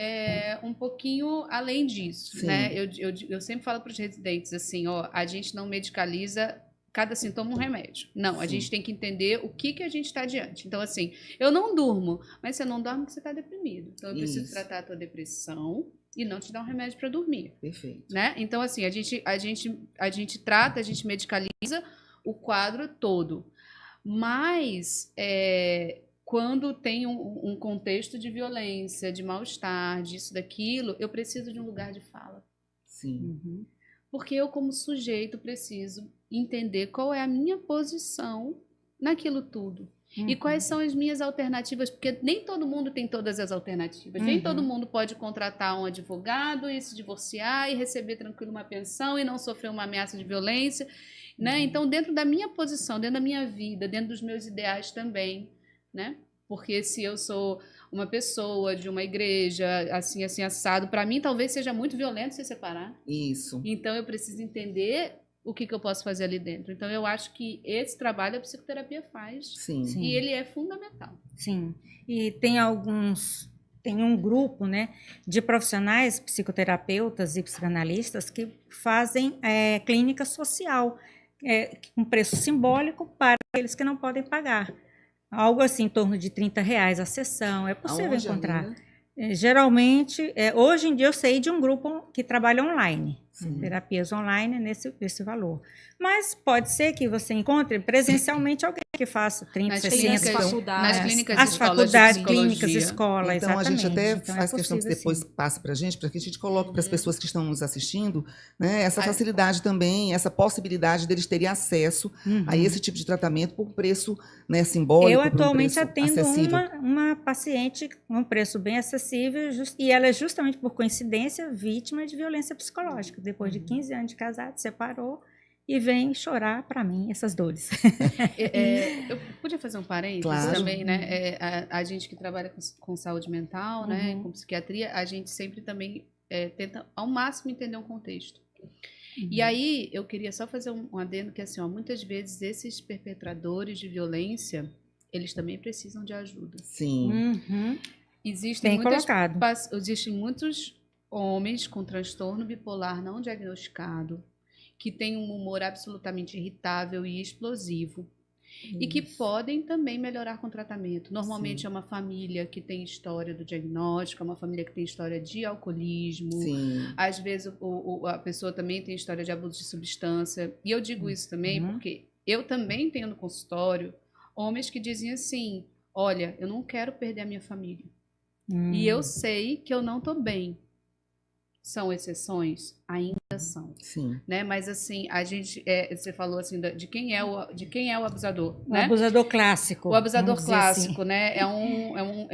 um pouquinho além disso, né? Eu sempre falo para os residentes assim, a gente não medicaliza cada sintoma um remédio. Não, a
Sim.
gente tem que entender o que a gente está diante. Então, assim, eu não durmo, mas você não dorme porque você está deprimido. Então, eu preciso
Isso.
tratar a tua depressão e não te dar um remédio para dormir,
Perfeito.
né? Então, assim, a gente trata, a gente medicaliza o quadro todo. Mas, quando tem um contexto de violência, de mal-estar, disso, daquilo, eu preciso de um lugar de fala.
Sim.
Uhum.
Porque eu, como sujeito, preciso entender qual é a minha posição naquilo tudo. E quais são as minhas alternativas, porque nem todo mundo tem todas as alternativas. Nem todo mundo pode contratar um advogado e se divorciar e receber tranquilo uma pensão e não sofrer uma ameaça de violência, né? Então, dentro da minha posição, dentro da minha vida, dentro dos meus ideais também, né? Porque se eu sou uma pessoa de uma igreja, assim, assado, para mim talvez seja muito violento se separar.
Isso.
Então, eu preciso entender o que eu posso fazer ali dentro. Então, eu acho que esse trabalho a psicoterapia faz.
Sim.
Sim.
E ele é fundamental.
Sim. E tem um grupo, né, de profissionais, psicoterapeutas e psicanalistas que fazem clínica social, com preço simbólico para aqueles que não podem pagar. Algo assim, em torno de R$ 30 a sessão, é possível
Aonde,
encontrar.
amiga?
Geralmente, hoje em dia eu sei de um grupo que trabalha online,
Sim.
terapias online nesse valor. Mas pode ser que você encontre presencialmente alguém que faça 30,
Nas
60,
clínicas,
faculdades,
nas clínicas
as
escolas
faculdades,
de
clínicas,
psicologia.
escolas,
Então, a
exatamente.
gente até
Então,
faz questão que
possível,
depois
sim.
passe para a gente, para que a gente coloque para as pessoas que estão nos assistindo, né, essa
Ai.
facilidade também, essa possibilidade deles terem acesso a esse tipo de tratamento por preço, né, simbólico,
Eu
por um
atualmente
preço
atendo
acessível.
uma paciente com um preço bem acessível e ela é justamente por coincidência vítima de violência psicológica. Depois de 15 anos de casado, separou e vem chorar para mim essas dores.
Eu podia fazer um parênteses
Claro.
também, né? A gente que trabalha com saúde mental, né,
Uhum.
com psiquiatria, a gente sempre também tenta ao máximo entender um contexto. E aí eu queria só fazer um adendo que assim, ó, muitas vezes esses perpetradores de violência, eles também precisam de ajuda.
Sim.
Uhum.
Existem
Bem colocado.
existem muitos homens com transtorno bipolar não diagnosticado, que têm um humor absolutamente irritável e explosivo, e que podem também melhorar com tratamento. Normalmente
Sim.
é uma família que tem história do diagnóstico, é uma família que tem história de alcoolismo,
Sim.
às vezes a pessoa também tem história de abuso de substância. E eu digo isso também porque eu também tenho no consultório homens que dizem assim, olha, eu não quero perder a minha família. E eu sei que eu não estou bem. São exceções? Ainda são.
Sim.
Né? Mas assim, a gente, você falou assim, de quem é o abusador,
O
né?
abusador clássico.
O abusador
vamos dizer assim.
clássico, né? É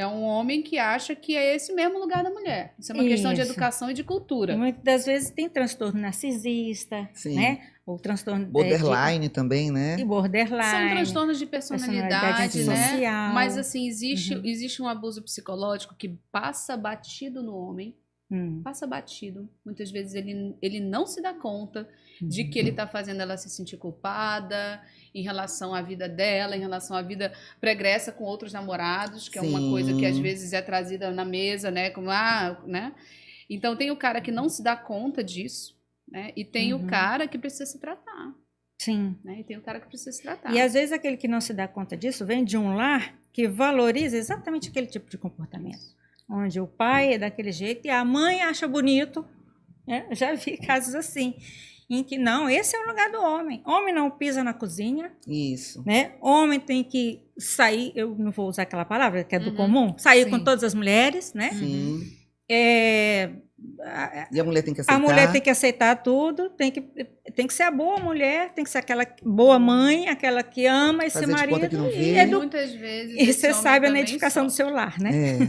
um homem que acha que é esse mesmo lugar da mulher. Isso é uma questão de
Isso.
educação e de cultura.
E muitas das vezes tem transtorno narcisista,
Sim.
né? Ou transtorno
Borderline também, né?
de borderline.
São transtornos de personalidade,
personalidade
né?
social.
Mas assim, existe um abuso psicológico que passa batido no homem, passa batido. Muitas vezes ele não se dá conta de que ele está fazendo ela se sentir culpada em relação à vida dela, em relação à vida pregressa com outros namorados, que é uma
Sim.
coisa que às vezes é trazida na mesa, né? Como, né? Então tem o cara que não se dá conta disso, né? E tem o cara que precisa se tratar.
Sim.
Né? E tem o cara que precisa se tratar.
E às vezes aquele que não se dá conta disso vem de um lar que valoriza exatamente aquele tipo de comportamento. Onde o pai é daquele jeito e a mãe acha bonito. Né? Eu já vi casos assim, em que não, esse é o lugar do homem. Homem não pisa na cozinha,
Isso.
né? Homem tem que sair, eu não vou usar aquela palavra que é do comum, sair
Sim.
com todas as mulheres, né?
Sim.
A
E a mulher tem que aceitar.
mulher tem que aceitar tudo, tem que ser a boa mulher, tem que ser aquela boa mãe, aquela que ama esse
Fazer de
marido
conta que não vê.
E muitas vezes
e
esse
você
homem
sabe a
também
edificação do
sofre.
seu lar, né?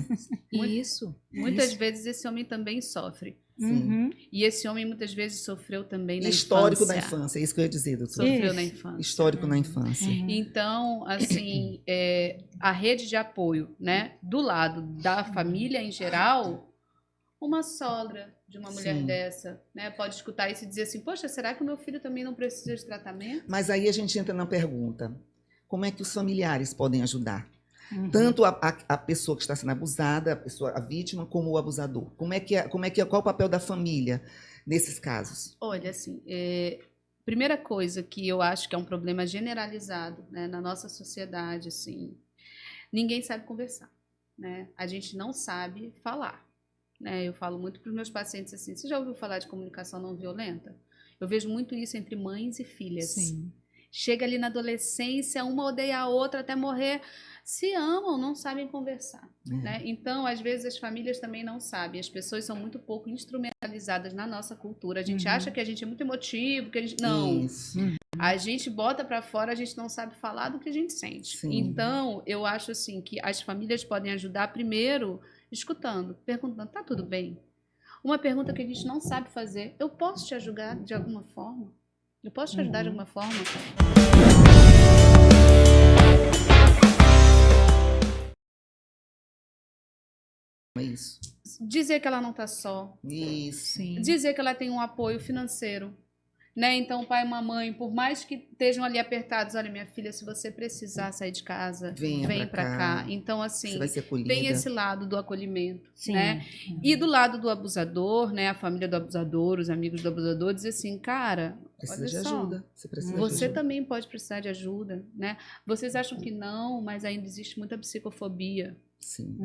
É.
Isso.
Muitas vezes esse homem também sofre.
Sim.
Uhum.
E esse homem muitas vezes sofreu também na
Histórico
infância.
da infância, é isso que eu ia dizer, doutor.
Sofreu
Isso.
na infância.
Histórico na infância.
Então, assim, a rede de apoio, né, do lado da família em geral, uma sogra de uma mulher
Sim.
dessa, né, pode escutar isso e dizer assim, poxa, será que o meu filho também não precisa de tratamento?
Mas aí a gente entra na pergunta: como é que os familiares podem ajudar? Tanto a pessoa que está sendo abusada, a vítima, como o abusador. Qual o papel da família nesses casos?
Olha, assim, Primeira coisa que eu acho que é um problema generalizado, né, na nossa sociedade, assim, ninguém sabe conversar, né? A gente não sabe falar, né? Eu falo muito para os meus pacientes assim, você já ouviu falar de comunicação não violenta? Eu vejo muito isso entre mães e filhas.
Sim.
Chega ali na adolescência, uma odeia a outra até morrer, se amam, não sabem conversar, né? Então, às vezes, as famílias também não sabem, as pessoas são muito pouco instrumentalizadas na nossa cultura, a gente acha que a gente é muito emotivo, que a gente... Não,
Isso.
a gente bota para fora, a gente não sabe falar do que a gente sente.
Sim.
Então, eu acho assim que as famílias podem ajudar primeiro escutando, perguntando, tá tudo bem? Uma pergunta que a gente não sabe fazer, eu posso te ajudar de alguma forma? Eu posso te ajudar de alguma forma?
É isso.
Dizer que ela não está só.
Isso.
Sim.
Dizer que ela tem um apoio financeiro. Né? Então, pai e mamãe, por mais que estejam ali apertados, olha, minha filha, se você precisar sair de casa,
Venha
vem
pra
para
cá.
cá. Então, assim,
Você vai ser acolhida.
tem esse lado do acolhimento,
Sim.
né? E do lado do abusador, né? A família do abusador, os amigos do abusador, dizer assim, cara,
Precisa
olha
de
só,
ajuda. Você precisa de
você
ajuda.
também pode precisar de ajuda, né? Vocês acham que não, mas ainda existe muita psicofobia.
Sim.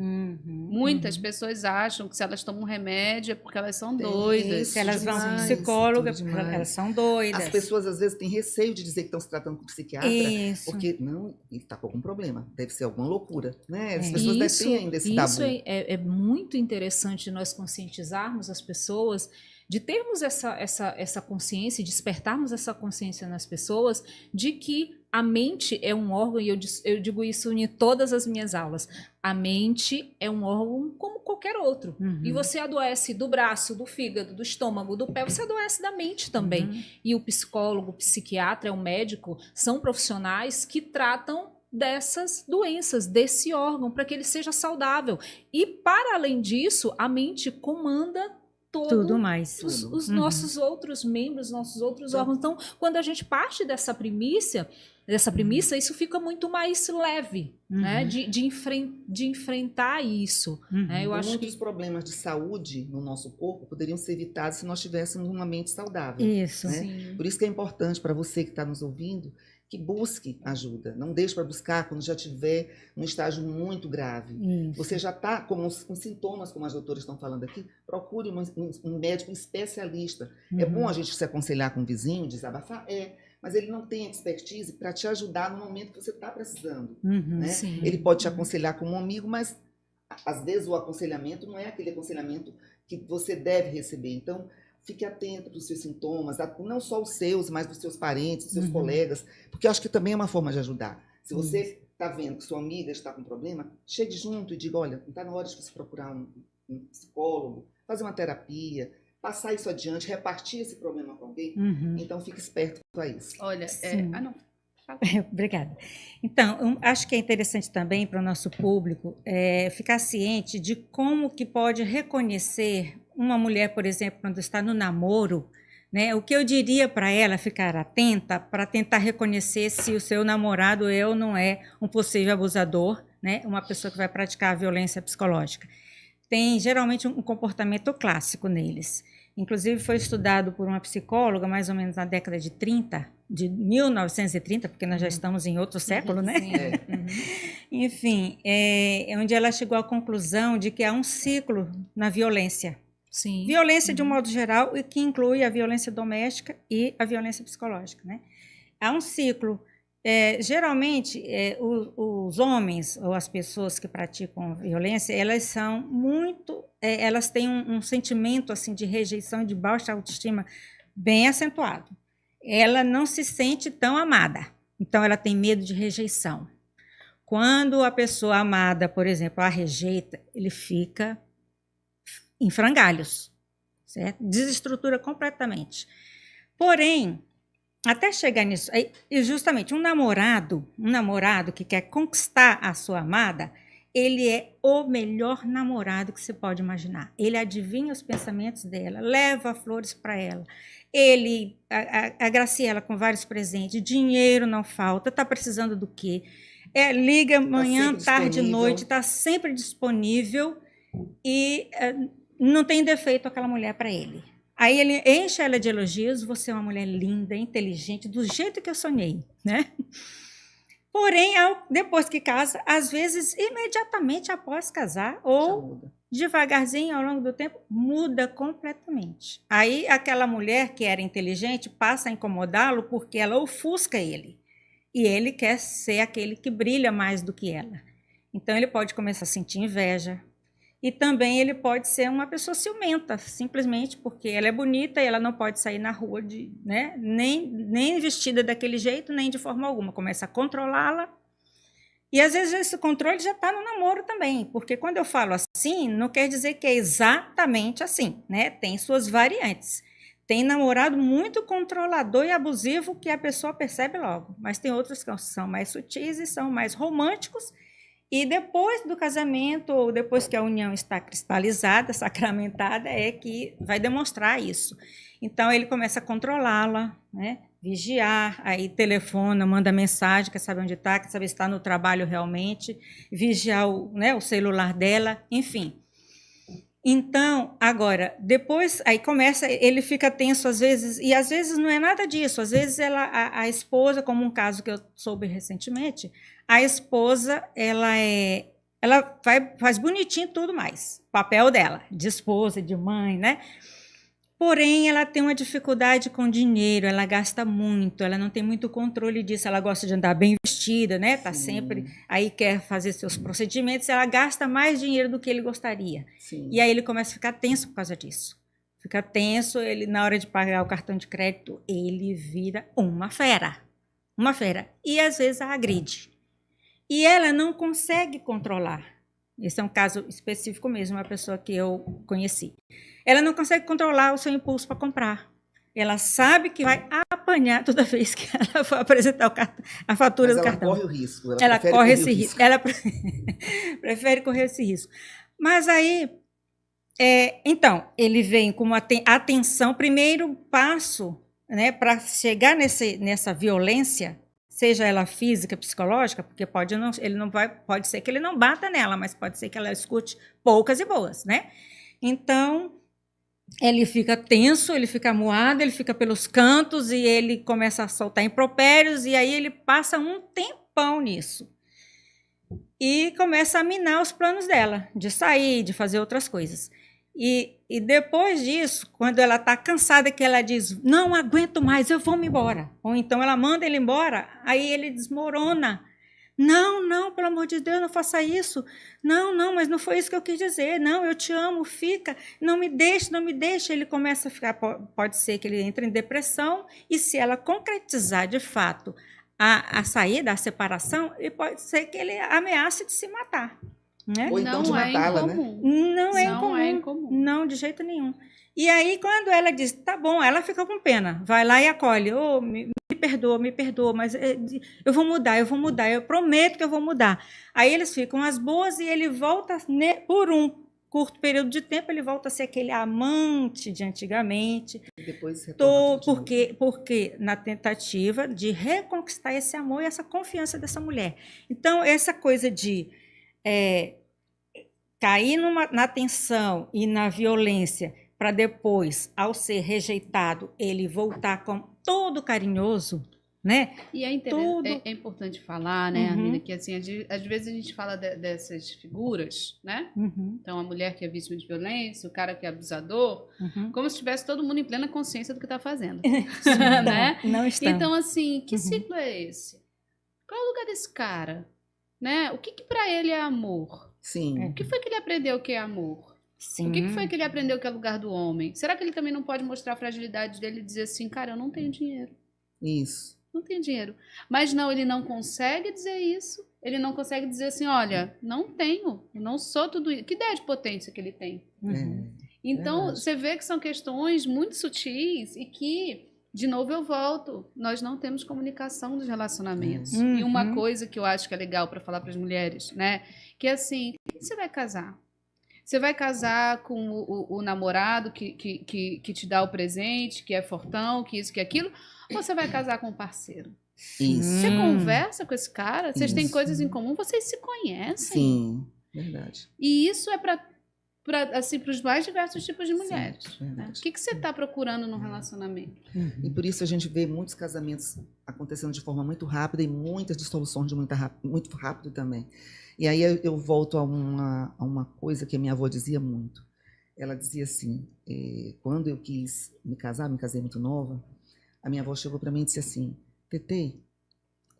Muitas pessoas acham que se elas tomam um remédio é porque elas são
Tem
doidas.
isso.
Se elas vão
Demais,
para psicóloga,
tudo demais.
elas são doidas.
As pessoas, às vezes, têm receio de dizer que estão se tratando com psiquiatra,
Isso.
porque não, ele está com algum problema, deve ser alguma loucura, né? As
É.
pessoas devem
Isso,
ter ainda esse tabu.
isso é muito interessante nós conscientizarmos as pessoas, de termos essa consciência, despertarmos essa consciência nas pessoas de que a mente é um órgão, e eu digo isso em todas as minhas aulas, a mente é um órgão como qualquer outro. E você adoece do braço, do fígado, do estômago, do pé, você adoece da mente também. E o psicólogo, o psiquiatra, o médico, são profissionais que tratam dessas doenças, desse órgão, para que ele seja saudável. E, para além disso, a mente comanda
Tudo mais.
os nossos outros membros, nossos outros órgãos. Então, quando a gente parte dessa premissa, isso fica muito mais leve, né? De enfrentar isso. Né? Eu acho
Muitos
que
problemas de saúde no nosso corpo poderiam ser evitados se nós tivéssemos uma mente saudável.
Isso.
Né?
sim.
Por isso que é importante para você que está nos ouvindo, que busque ajuda. Não deixe para buscar quando já tiver um estágio muito grave.
Isso.
Você já está com os sintomas, como as doutoras estão falando aqui, procure um médico especialista. É bom a gente se aconselhar com um vizinho, desabafar? Mas ele não tem expertise para te ajudar no momento que você está precisando. Né?
Sim.
Ele pode te aconselhar como um amigo, mas às vezes o aconselhamento não é aquele aconselhamento que você deve receber. Então, fique atento para os seus sintomas, não só os seus, mas dos seus parentes, dos seus colegas, porque eu acho que também é uma forma de ajudar. Se você está vendo que sua amiga está com problema, chegue junto e diga, olha, não está na hora de você procurar um psicólogo, fazer uma terapia, passar isso adiante, repartir esse problema com alguém. Então, fique esperto com isso.
Olha, não.
Obrigada. Então, eu acho que é interessante também para o nosso público ficar ciente de como que pode reconhecer uma mulher, por exemplo, quando está no namoro, né? O que eu diria para ela ficar atenta para tentar reconhecer se o seu namorado é ou não é um possível abusador, né? Uma pessoa que vai praticar a violência psicológica. Tem geralmente um comportamento clássico neles. Inclusive foi estudado por uma psicóloga mais ou menos na década de 1930, porque nós já estamos em outro século, né? Enfim, onde ela chegou à conclusão de que há um ciclo na violência.
Sim.
Violência de um modo geral, e que inclui a violência doméstica e a violência psicológica, né? Há um ciclo. Geralmente, os homens ou as pessoas que praticam violência, elas são muito, elas têm um sentimento assim de rejeição, de baixa autoestima bem acentuado. Ela não se sente tão amada, então ela tem medo de rejeição. Quando a pessoa amada, por exemplo, a rejeita, ele fica em frangalhos, certo? Desestrutura completamente. Porém, até chegar nisso, e justamente um namorado que quer conquistar a sua amada, ele é o melhor namorado que você pode imaginar. Ele adivinha os pensamentos dela, leva flores para ela, ele agracia ela com vários presentes, dinheiro não falta, está precisando do quê? Liga manhã, tarde, noite, está sempre disponível e não tem defeito aquela mulher para ele. Aí ele enche ela de elogios, você é uma mulher linda, inteligente, do jeito que eu sonhei, né? Porém, depois que casa, às vezes, imediatamente após casar, ou devagarzinho, ao longo do tempo, muda completamente. Aí, aquela mulher que era inteligente passa a incomodá-lo porque ela ofusca ele. E ele quer ser aquele que brilha mais do que ela. Então, ele pode começar a sentir inveja. E também ele pode ser uma pessoa ciumenta, simplesmente porque ela é bonita e ela não pode sair na rua né, nem vestida daquele jeito, nem de forma alguma. Começa a controlá-la. E às vezes esse controle já está no namoro também, porque quando eu falo assim, não quer dizer que é exatamente assim, né? Tem suas variantes. Tem namorado muito controlador e abusivo que a pessoa percebe logo, mas tem outros que são mais sutis e são mais românticos. E depois do casamento, ou depois que a união está cristalizada, sacramentada, é que vai demonstrar isso. Então, ele começa a controlá-la, né? Vigiar, aí telefona, manda mensagem, quer saber onde está, quer saber se está no trabalho realmente, vigiar o celular dela, enfim. Então, agora, depois, aí começa, ele fica tenso às vezes, e às vezes não é nada disso, às vezes a esposa, como um caso que eu soube recentemente, a esposa, ela faz bonitinho tudo mais, papel dela, de esposa, de mãe, né? Porém, ela tem uma dificuldade com dinheiro, ela gasta muito, ela não tem muito controle disso, ela gosta de andar bem vestida, né? Tá sempre aí, quer fazer seus procedimentos, ela gasta mais dinheiro do que ele gostaria. Sim. E aí ele começa a ficar tenso por causa disso. Fica tenso, ele na hora de pagar o cartão de crédito, ele vira uma fera. Uma fera. E às vezes a agride. E ela não consegue controlar. Esse é um caso específico mesmo, uma pessoa que eu conheci. Ela não consegue controlar o seu impulso para comprar. Ela sabe que vai apanhar toda vez que ela for apresentar a fatura do cartão.
Ela corre o risco.
Ela corre esse risco. Ela prefere correr esse risco. Mas aí, então, ele vem com uma atenção. Primeiro passo, né, para chegar nessa violência, seja ela física, psicológica, porque pode ser que ele não bata nela, mas pode ser que ela escute poucas e boas, né? Então, ele fica tenso, ele fica amuado, ele fica pelos cantos e ele começa a soltar impropérios e aí ele passa um tempão nisso. E começa a minar os planos dela, de sair, de fazer outras coisas. E depois disso, quando ela está cansada, que ela diz, não aguento mais, eu vou me embora. Ou então ela manda ele embora, aí ele desmorona. Não, pelo amor de Deus, não faça isso. Não, mas não foi isso que eu quis dizer. Não, eu te amo, fica, não me deixe. Ele começa a ficar, pode ser que ele entre em depressão, e se ela concretizar de fato a saída, a separação, e pode ser que ele ameace de se matar. Né?
Ou então de matá-la, né?
Não é incomum. Não, de jeito nenhum. E aí, quando ela diz, tá bom, ela fica com pena, vai lá e acolhe, me perdoa, mas eu vou mudar, eu prometo que eu vou mudar. Aí eles ficam às boas e ele volta, por um curto período de tempo, ele volta a ser aquele amante de antigamente.
E depois retorna
porque na tentativa de reconquistar esse amor e essa confiança dessa mulher. Então, essa coisa de cair na tensão e na violência para depois, ao ser rejeitado, ele voltar todo carinhoso, né?
E é importante falar, né, Arminda, que assim, às vezes a gente fala dessas figuras, né? Então, a mulher que é vítima de violência, o cara que é abusador, como se tivesse todo mundo em plena consciência do que está fazendo. Né?
Não está.
Então, assim, que ciclo é esse? Qual é o lugar desse cara? Né? O que para ele é amor?
Sim.
O que foi que ele aprendeu que é amor? Sim. O que foi que ele aprendeu que é lugar do homem? Será que ele também não pode mostrar a fragilidade dele e dizer assim, cara, eu não tenho dinheiro.
Isso.
Não tenho dinheiro. Mas não, ele não consegue dizer isso. Ele não consegue dizer assim, olha, não tenho, eu não sou tudo isso. Que ideia de potência que ele tem? Então, você vê que são questões muito sutis e que, de novo eu volto, nós não temos comunicação dos relacionamentos. E uma coisa que eu acho que é legal para falar para as mulheres, né? Que é assim, quem você vai casar? Você vai casar com o namorado que te dá o presente, que é fortão, que isso, que aquilo, ou você vai casar com um parceiro?
Isso.
Você conversa com esse cara, vocês têm coisas em comum, vocês se conhecem.
Sim, verdade.
E isso é para para assim, os mais diversos tipos de mulheres.
Sim,
Né?
verdade.
O que você está procurando num relacionamento?
E por isso a gente vê muitos casamentos acontecendo de forma muito rápida e muitas dissoluções de muito rápido também. E aí eu volto a uma coisa que a minha avó dizia muito. Ela dizia assim, quando eu quis me casei muito nova, a minha avó chegou para mim e disse assim, Tetê,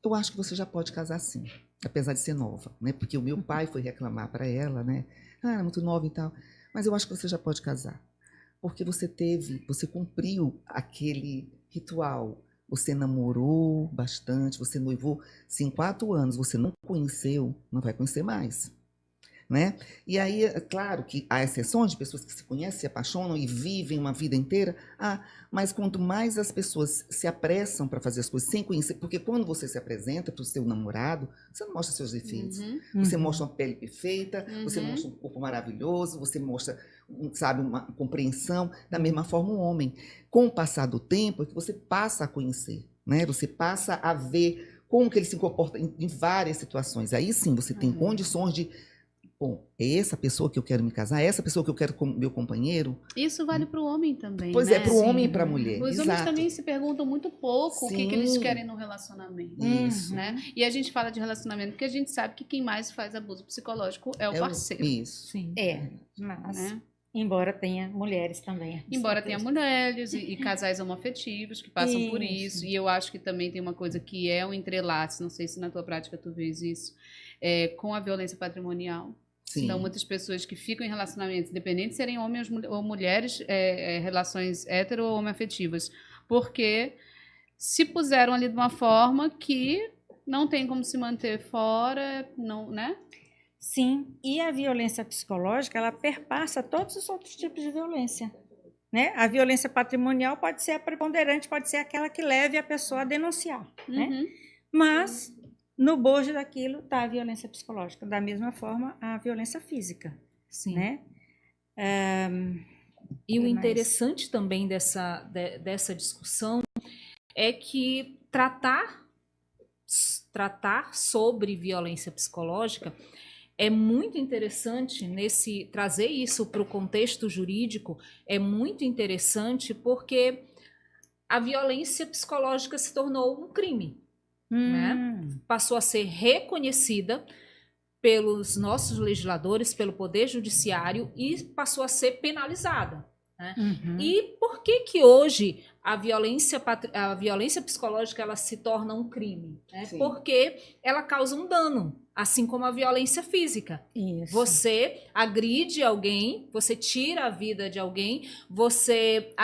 eu acho que você já pode casar sim, apesar de ser nova, né? Porque o meu pai foi reclamar para ela, né? Ah, é muito nova e tal, mas eu acho que você já pode casar. Porque você cumpriu aquele ritual, você namorou bastante, você noivou, se em 4 anos você não conheceu, não vai conhecer mais. Né? E aí, é claro que há exceções de pessoas que se conhecem, se apaixonam e vivem uma vida inteira, mas quanto mais as pessoas se apressam para fazer as coisas sem conhecer, porque quando você se apresenta para o seu namorado, você não mostra seus defeitos, você mostra uma pele perfeita, você mostra um corpo maravilhoso, você mostra, sabe, uma compreensão, da mesma forma o homem. Com o passar do tempo, é que você passa a conhecer, né? Você passa a ver como que ele se comporta em várias situações. Aí sim, você tem condições de bom, é essa pessoa que eu quero me casar? É essa pessoa que eu quero como meu companheiro?
Isso vale para o homem também,
Pois
né?
é, para o homem e para a mulher.
Os homens também se perguntam muito pouco o que eles querem no relacionamento.
Isso.
Né? E a gente fala de relacionamento porque a gente sabe que quem mais faz abuso psicológico é o parceiro.
Isso.
Sim.
Mas,
né?
embora tenha mulheres também.
Embora tenha mulheres e casais homoafetivos que passam por isso. E eu acho que também tem uma coisa que é um entrelaço, não sei se na tua prática tu vês isso, com a violência patrimonial.
Sim.
Então, muitas pessoas que ficam em relacionamentos, independente de serem homens ou mulheres, relações hetero ou homoafetivas, porque se puseram ali de uma forma que não tem como se manter fora, não, né?
Sim, e a violência psicológica, ela perpassa todos os outros tipos de violência. Né? A violência patrimonial pode ser a preponderante, pode ser aquela que leve a pessoa a denunciar. Né? Mas no bojo daquilo está a violência psicológica, da mesma forma a violência física.
Sim.
Né?
E o interessante também dessa discussão é que tratar sobre violência psicológica é muito interessante trazer isso para o contexto jurídico, é muito interessante porque a violência psicológica se tornou um crime. Né? Passou a ser reconhecida pelos nossos legisladores, pelo Poder Judiciário e passou a ser penalizada. Né? E por que hoje a violência psicológica ela se torna um crime? Né? Porque ela causa um dano, assim como a violência física. Isso. Você agride alguém, você tira a vida de alguém, você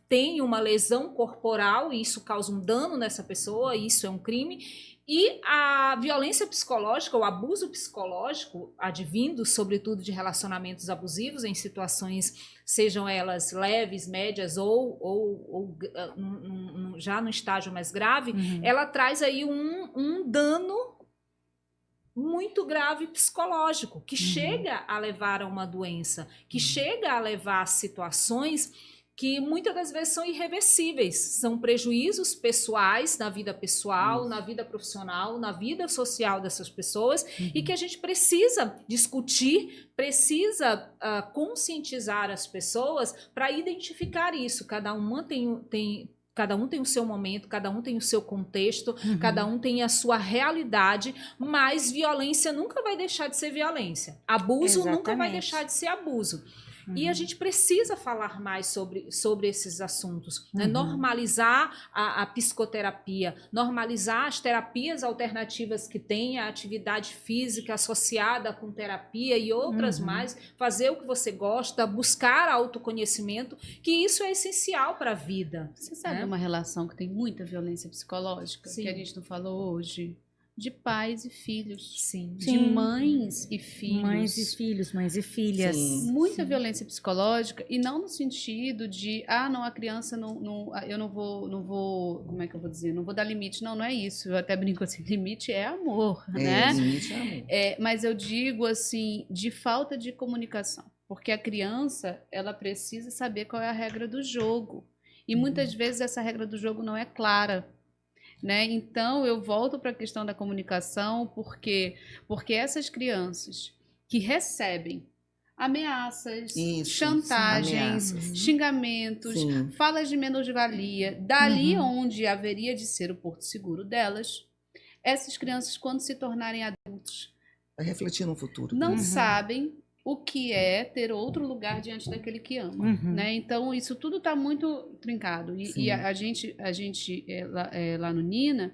tem uma lesão corporal e isso causa um dano nessa pessoa, isso é um crime. E a violência psicológica, o abuso psicológico, advindo sobretudo de relacionamentos abusivos em situações, sejam elas leves, médias ou já no estágio mais grave, ela traz aí um dano muito grave psicológico, que chega a levar a uma doença, que chega a levar a situações que muitas das vezes são irreversíveis, são prejuízos pessoais na vida pessoal, na vida profissional, na vida social dessas pessoas e que a gente precisa discutir, precisa conscientizar as pessoas para identificar isso. Cada um tem o seu momento, cada um tem o seu contexto, cada um tem a sua realidade, mas violência nunca vai deixar de ser violência. Abuso nunca vai deixar de ser abuso. E a gente precisa falar mais sobre esses assuntos, né? Normalizar a psicoterapia, normalizar as terapias alternativas que tem, a atividade física associada com terapia e outras mais, fazer o que você gosta, buscar autoconhecimento, que isso é essencial para a vida.
Você sabe uma relação que tem muita violência psicológica, que a gente não falou hoje? De pais e filhos.
Sim.
De mães e filhos.
Mães e filhos, mães e filhas.
Muita violência psicológica, e não no sentido de, não, a criança eu não vou, como é que eu vou dizer? Não vou dar limite. Não é isso. Eu até brinco assim, limite é amor, né?
Limite é amor.
Mas eu digo assim, de falta de comunicação. Porque a criança, ela precisa saber qual é a regra do jogo. E muitas vezes essa regra do jogo não é clara. Né? Então, eu volto para a questão da comunicação, porque essas crianças que recebem, ameaças,
Isso,
chantagens,
ameaças.
xingamentos,
Sim.
falas de menos-valia. Dali onde haveria de ser o porto seguro delas, essas crianças, quando se tornarem adultos,
Vai refletir no futuro.
não
Uhum.
sabem o que é ter outro lugar diante daquele que ama,
Uhum.
né? Então isso tudo está muito trincado
Sim.
e a gente lá no Nina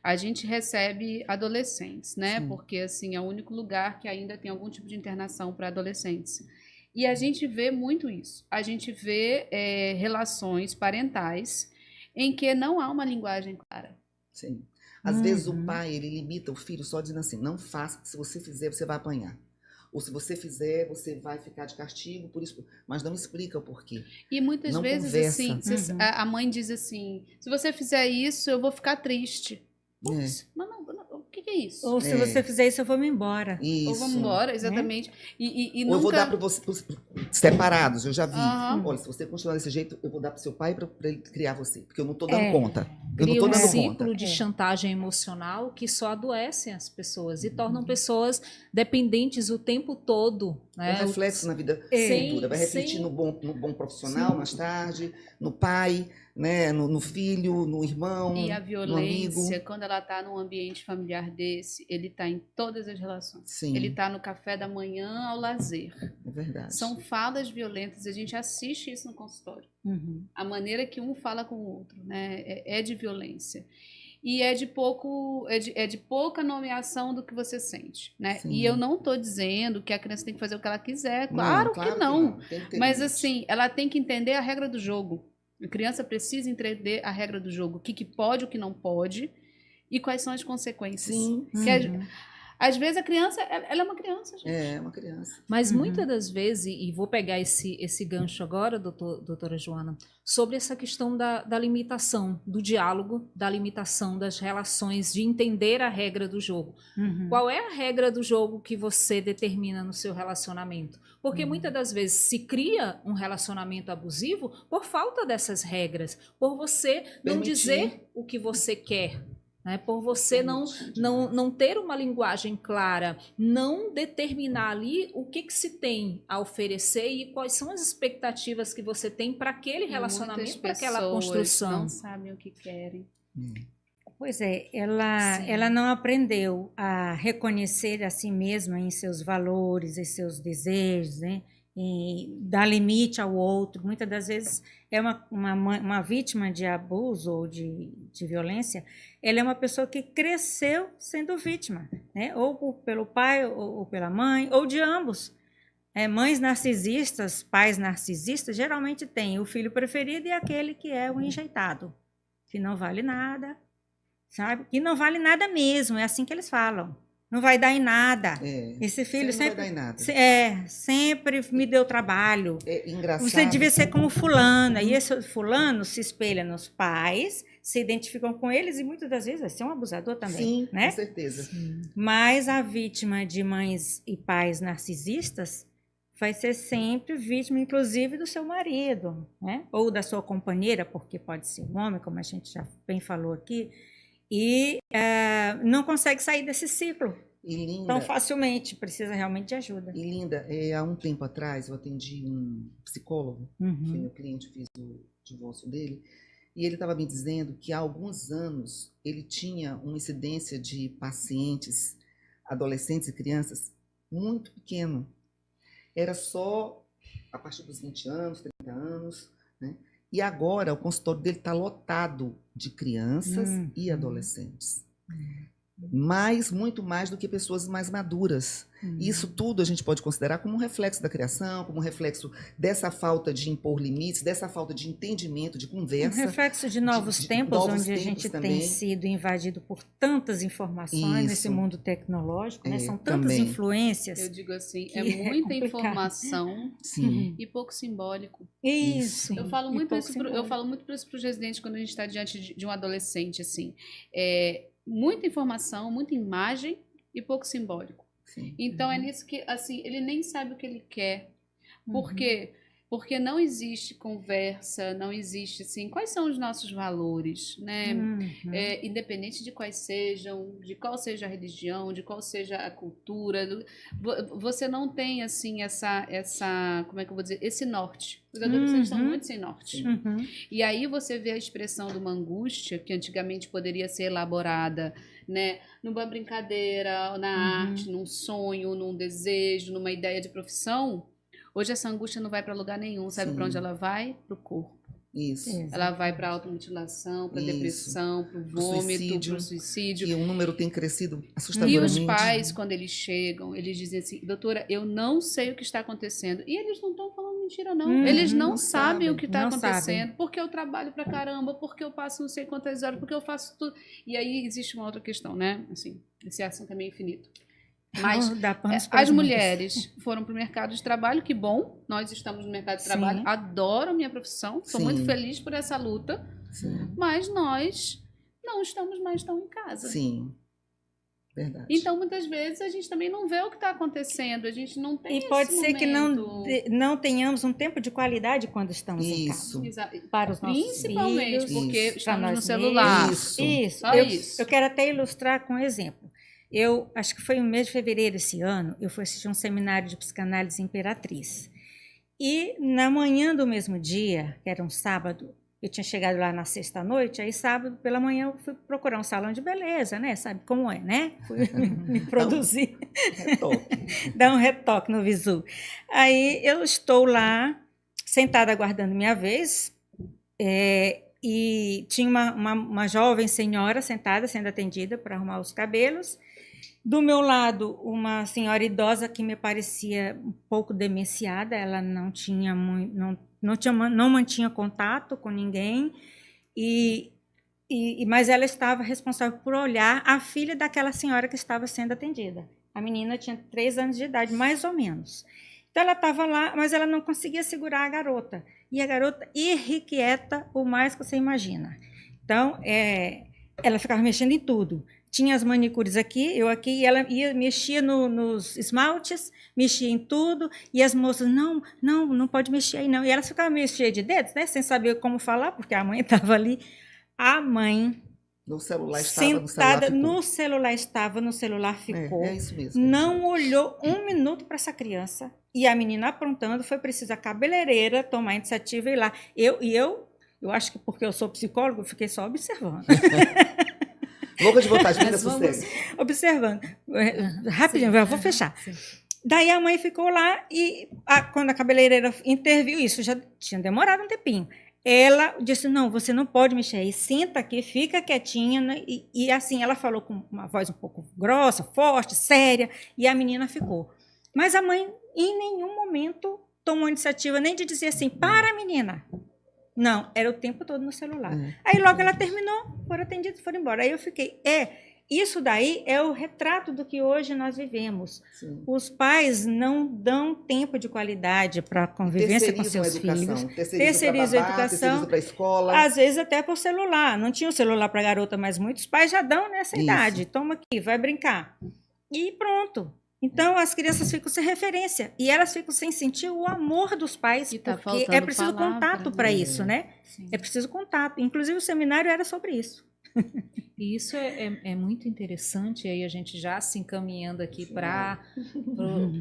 a gente recebe adolescentes, né?
Sim.
Porque assim é o único lugar que ainda tem algum tipo de internação para adolescentes. E a gente vê muito isso. A gente vê relações parentais em que não há uma linguagem clara.
Sim. Às vezes o
Uhum.
pai, ele limita o filho só dizendo assim, não faça, se você fizer, você vai apanhar. Ou se você fizer, você vai ficar de castigo, por isso. Mas não explica o porquê.
E muitas
Não
vezes,
conversa.
assim, a mãe diz assim: se você fizer isso, eu vou ficar triste. Putz, mas não, o que é isso?
Ou se
É.
você fizer isso, eu vou me embora.
Isso.
Ou vamos embora, exatamente. E
Ou eu vou
nunca.
dar para você separados, eu já vi.
Aham.
Olha, se você continuar desse jeito, eu vou dar para seu pai para ele criar você, porque eu não estou dando
É.
conta. Eu não
Cria
estou
um
dando
ciclo
conta.
de
É.
chantagem emocional que só adoecem as pessoas e tornam pessoas dependentes o tempo todo.
É
Né?
um reflexo na vida
Sem-
futura. Vai refletir
sem-
no bom profissional
Sim.
mais tarde, no pai, né, no filho, no irmão,
E a
no
violência,
amigo.
quando ela está num ambiente familiar desse, ele está em todas as relações.
Sim,
Ele está no café da manhã ao lazer.
é verdade.
São falas violentas, a gente assiste isso no consultório.
Uhum.
A maneira que um fala com o outro, né? É de violência. E é de pouca nomeação do que você sente, né?
Sim.
E eu não estou dizendo que a criança tem que fazer o que ela quiser, claro que não.
Tem que ter
Mas
limite.
assim, ela tem que entender a regra do jogo. A criança precisa entender a regra do jogo, o que pode, o que não pode e quais são as consequências.
Sim,
Que às vezes a criança, ela é uma criança, gente.
é uma criança.
Mas
Uhum.
muitas das vezes, e vou pegar esse gancho agora, doutora Joana, sobre essa questão da limitação, do diálogo, da limitação das relações, de entender a regra do jogo.
Uhum.
Qual é a regra do jogo que você determina no seu relacionamento? Porque muitas das vezes se cria um relacionamento abusivo por falta dessas regras, por você não
Permitir.
dizer o que você quer. Né? Por você não ter uma linguagem clara, não determinar ali o que se tem a oferecer e quais são as expectativas que você tem para aquele relacionamento, para aquela
Muitas pessoas
construção.
não sabem o que querem.
Pois é,
Sim.
ela não aprendeu a reconhecer a si mesma em seus valores, em seus desejos, né? E dar limite ao outro. Muitas das vezes é uma vítima de abuso ou de violência, ela é uma pessoa que cresceu sendo vítima, né? Ou pelo pai ou pela mãe, ou de ambos. Mães narcisistas, pais narcisistas, geralmente têm o filho preferido e aquele que é o enjeitado, que não vale nada, sabe? Que não vale nada mesmo, é assim que eles falam. Não vai dar em nada. Esse filho
Você não vai dar em nada.
sempre me deu trabalho.
É engraçado.
Você devia ser como fulano. E esse fulano se espelha nos pais, se identificam com eles e muitas das vezes vai ser um abusador também.
Sim,
né?
com certeza.
Mas a vítima de mães e pais narcisistas vai ser sempre vítima, inclusive, do seu marido, né? Ou da sua companheira, porque pode ser um homem, como a gente já bem falou aqui, e não consegue sair desse ciclo
E Linda,
tão facilmente, precisa realmente de ajuda.
E Linda, há um tempo atrás eu atendi um psicólogo, foi
Uhum.
meu cliente, fiz o divórcio dele, e ele estava me dizendo que há alguns anos ele tinha uma incidência de pacientes, adolescentes e crianças, muito pequeno. Era só a partir dos 20 anos, 30 anos, né? E agora o consultório dele está lotado de crianças e adolescentes. Muito mais do que pessoas mais maduras. E isso tudo a gente pode considerar como um reflexo da criação, como um reflexo dessa falta de impor limites, dessa falta de entendimento, de
Um
conversa.
reflexo de novos tempos,
novos
onde a
tempos
gente
também.
tem sido invadido por tantas informações nesse
Isso.
mundo tecnológico, né? São tantas
também.
influências.
Eu digo assim,
Que
é muita
complicado.
informação
Sim.
e pouco simbólico.
Isso.
Eu falo
E
muito
pouco
isso
simbólico.
para os residentes quando a gente está diante de um adolescente, assim. Muita informação, muita imagem e pouco simbólico.
Sim.
Então é nisso que, assim, ele nem sabe o que ele quer. Porque Porque não existe conversa, não existe, assim, quais são os nossos valores, né? Independente de quais sejam, de qual seja a religião, de qual seja a cultura, você não tem, assim, como é que eu vou dizer, esse norte. Os adolescentes estão muito sem norte. E aí você vê a expressão de uma angústia, que antigamente poderia ser elaborada, né, numa brincadeira, na arte, num sonho, num desejo, numa ideia de profissão. Hoje essa angústia não vai para lugar nenhum. Sabe para onde ela vai? Para o corpo.
Isso.
Ela vai para a automutilação, para a depressão, para o vômito, para o suicídio.
E o número tem crescido
E
assustadoramente.
os pais, quando eles chegam, eles dizem assim, doutora, eu não sei o que está acontecendo. E eles não estão falando mentira, não. Eles não sabem o que está acontecendo. Porque eu trabalho pra caramba, porque eu passo não sei quantas horas, porque eu faço tudo. E aí existe uma outra questão, né? Assim, esse assunto também é infinito. Mas as mulheres foram para o mercado de trabalho, que bom, nós estamos no mercado de trabalho, adoro a minha profissão, sou muito feliz por essa luta, mas nós não estamos mais tão em casa.
Sim, verdade.
Então, muitas vezes, a gente também não vê o que está acontecendo, a gente não tem
E pode ser que não tenhamos um tempo de qualidade quando estamos em casa. Para os nossos
Principalmente
filhos,
porque estamos no
mesmos.
celular.
Eu quero até ilustrar com um exemplo. Eu acho que foi no mês de fevereiro esse ano, eu fui assistir um seminário de psicanálise Imperatriz. E na manhã do mesmo dia, que era um sábado, eu tinha chegado lá na sexta-noite, aí sábado pela manhã eu fui procurar um salão de beleza, né? Sabe como é, né? Fui me produzir. Dar um retoque no visu. Aí eu estou lá, sentada aguardando minha vez, e tinha uma jovem senhora sentada, sendo atendida para arrumar os cabelos. Do meu lado, uma senhora idosa que me parecia um pouco demenciada, ela não mantinha contato com ninguém, mas ela estava responsável por olhar a filha daquela senhora que estava sendo atendida. A menina tinha 3 anos de idade, mais ou menos. Então ela estava lá, mas ela não conseguia segurar a garota. E a garota irrequieta o mais que você imagina. Então, ela ficava mexendo em tudo. Tinha as manicures aqui, eu aqui, e ela mexia nos esmaltes, mexia em tudo, e as moças, não pode mexer aí, não. E elas ficavam meio cheias de dedos, né, sem saber como falar, porque a mãe estava ali. A mãe,
no celular
sentada no celular ficou.
É isso mesmo.
Não olhou um minuto para essa criança. E a menina aprontando, foi preciso a cabeleireira tomar a iniciativa e ir lá. Eu acho que porque eu sou psicóloga, eu fiquei só observando.
Louca de vontade, mas vamos
observando. Rapidinho, eu vou fechar. Sim. Daí a mãe ficou lá e quando a cabeleireira interviu, isso já tinha demorado um tempinho. Ela disse, não, você não pode mexer aí, senta aqui, fica quietinha. Né? E assim, ela falou com uma voz um pouco grossa, forte, séria, e a menina ficou. Mas a mãe, em nenhum momento, tomou iniciativa nem de dizer assim, para, menina. Não, era o tempo todo no celular. Aí logo ela terminou, foram atendidos e foram embora. Aí eu fiquei, isso daí é o retrato do que hoje nós vivemos. Sim. Os pais não dão tempo de qualidade para a convivência com seus filhos. Terceirizam a educação. Para a escola. Às vezes até por celular. Não tinha um celular para garota, mas muitos pais já dão nessa idade. Toma aqui, vai brincar. E pronto. Então, as crianças ficam sem referência e elas ficam sem sentir o amor dos pais, porque é preciso contato para isso, né? Sim. É preciso contato. Inclusive, o seminário era sobre isso.
E isso é muito interessante, aí a gente já se encaminhando aqui para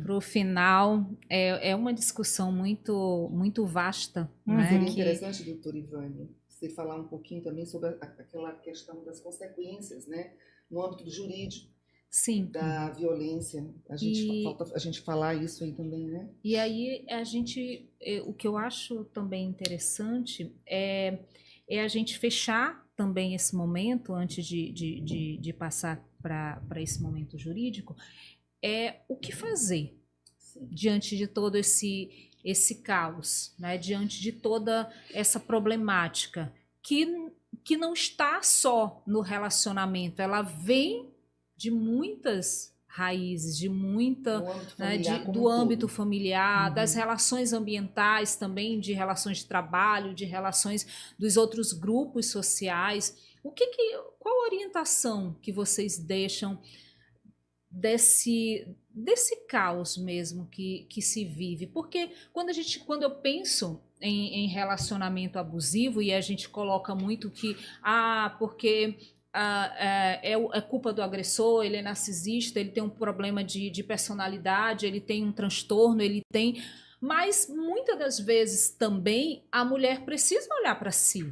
o final. É uma discussão muito vasta. Né?
Seria interessante, doutora Ivane, você falar um pouquinho também sobre aquela questão das consequências, né? No âmbito jurídico.
Sim.
Da violência, falta a gente falar isso aí também, né?
E aí o que eu acho também interessante é a gente fechar também esse momento, antes de passar para esse momento jurídico, o que fazer diante de todo esse caos, né? Diante de toda essa problemática, que não está só no relacionamento, ela vem de muitas raízes, de muita do âmbito familiar, das relações ambientais também, de relações de trabalho, de relações dos outros grupos sociais. Qual a orientação que vocês deixam desse caos mesmo que se vive. Porque quando eu penso em relacionamento abusivo, e a gente coloca muito que, porque é culpa do agressor, ele é narcisista, ele tem um problema de personalidade, ele tem um transtorno, ele tem... Mas muitas das vezes também a mulher precisa olhar para si.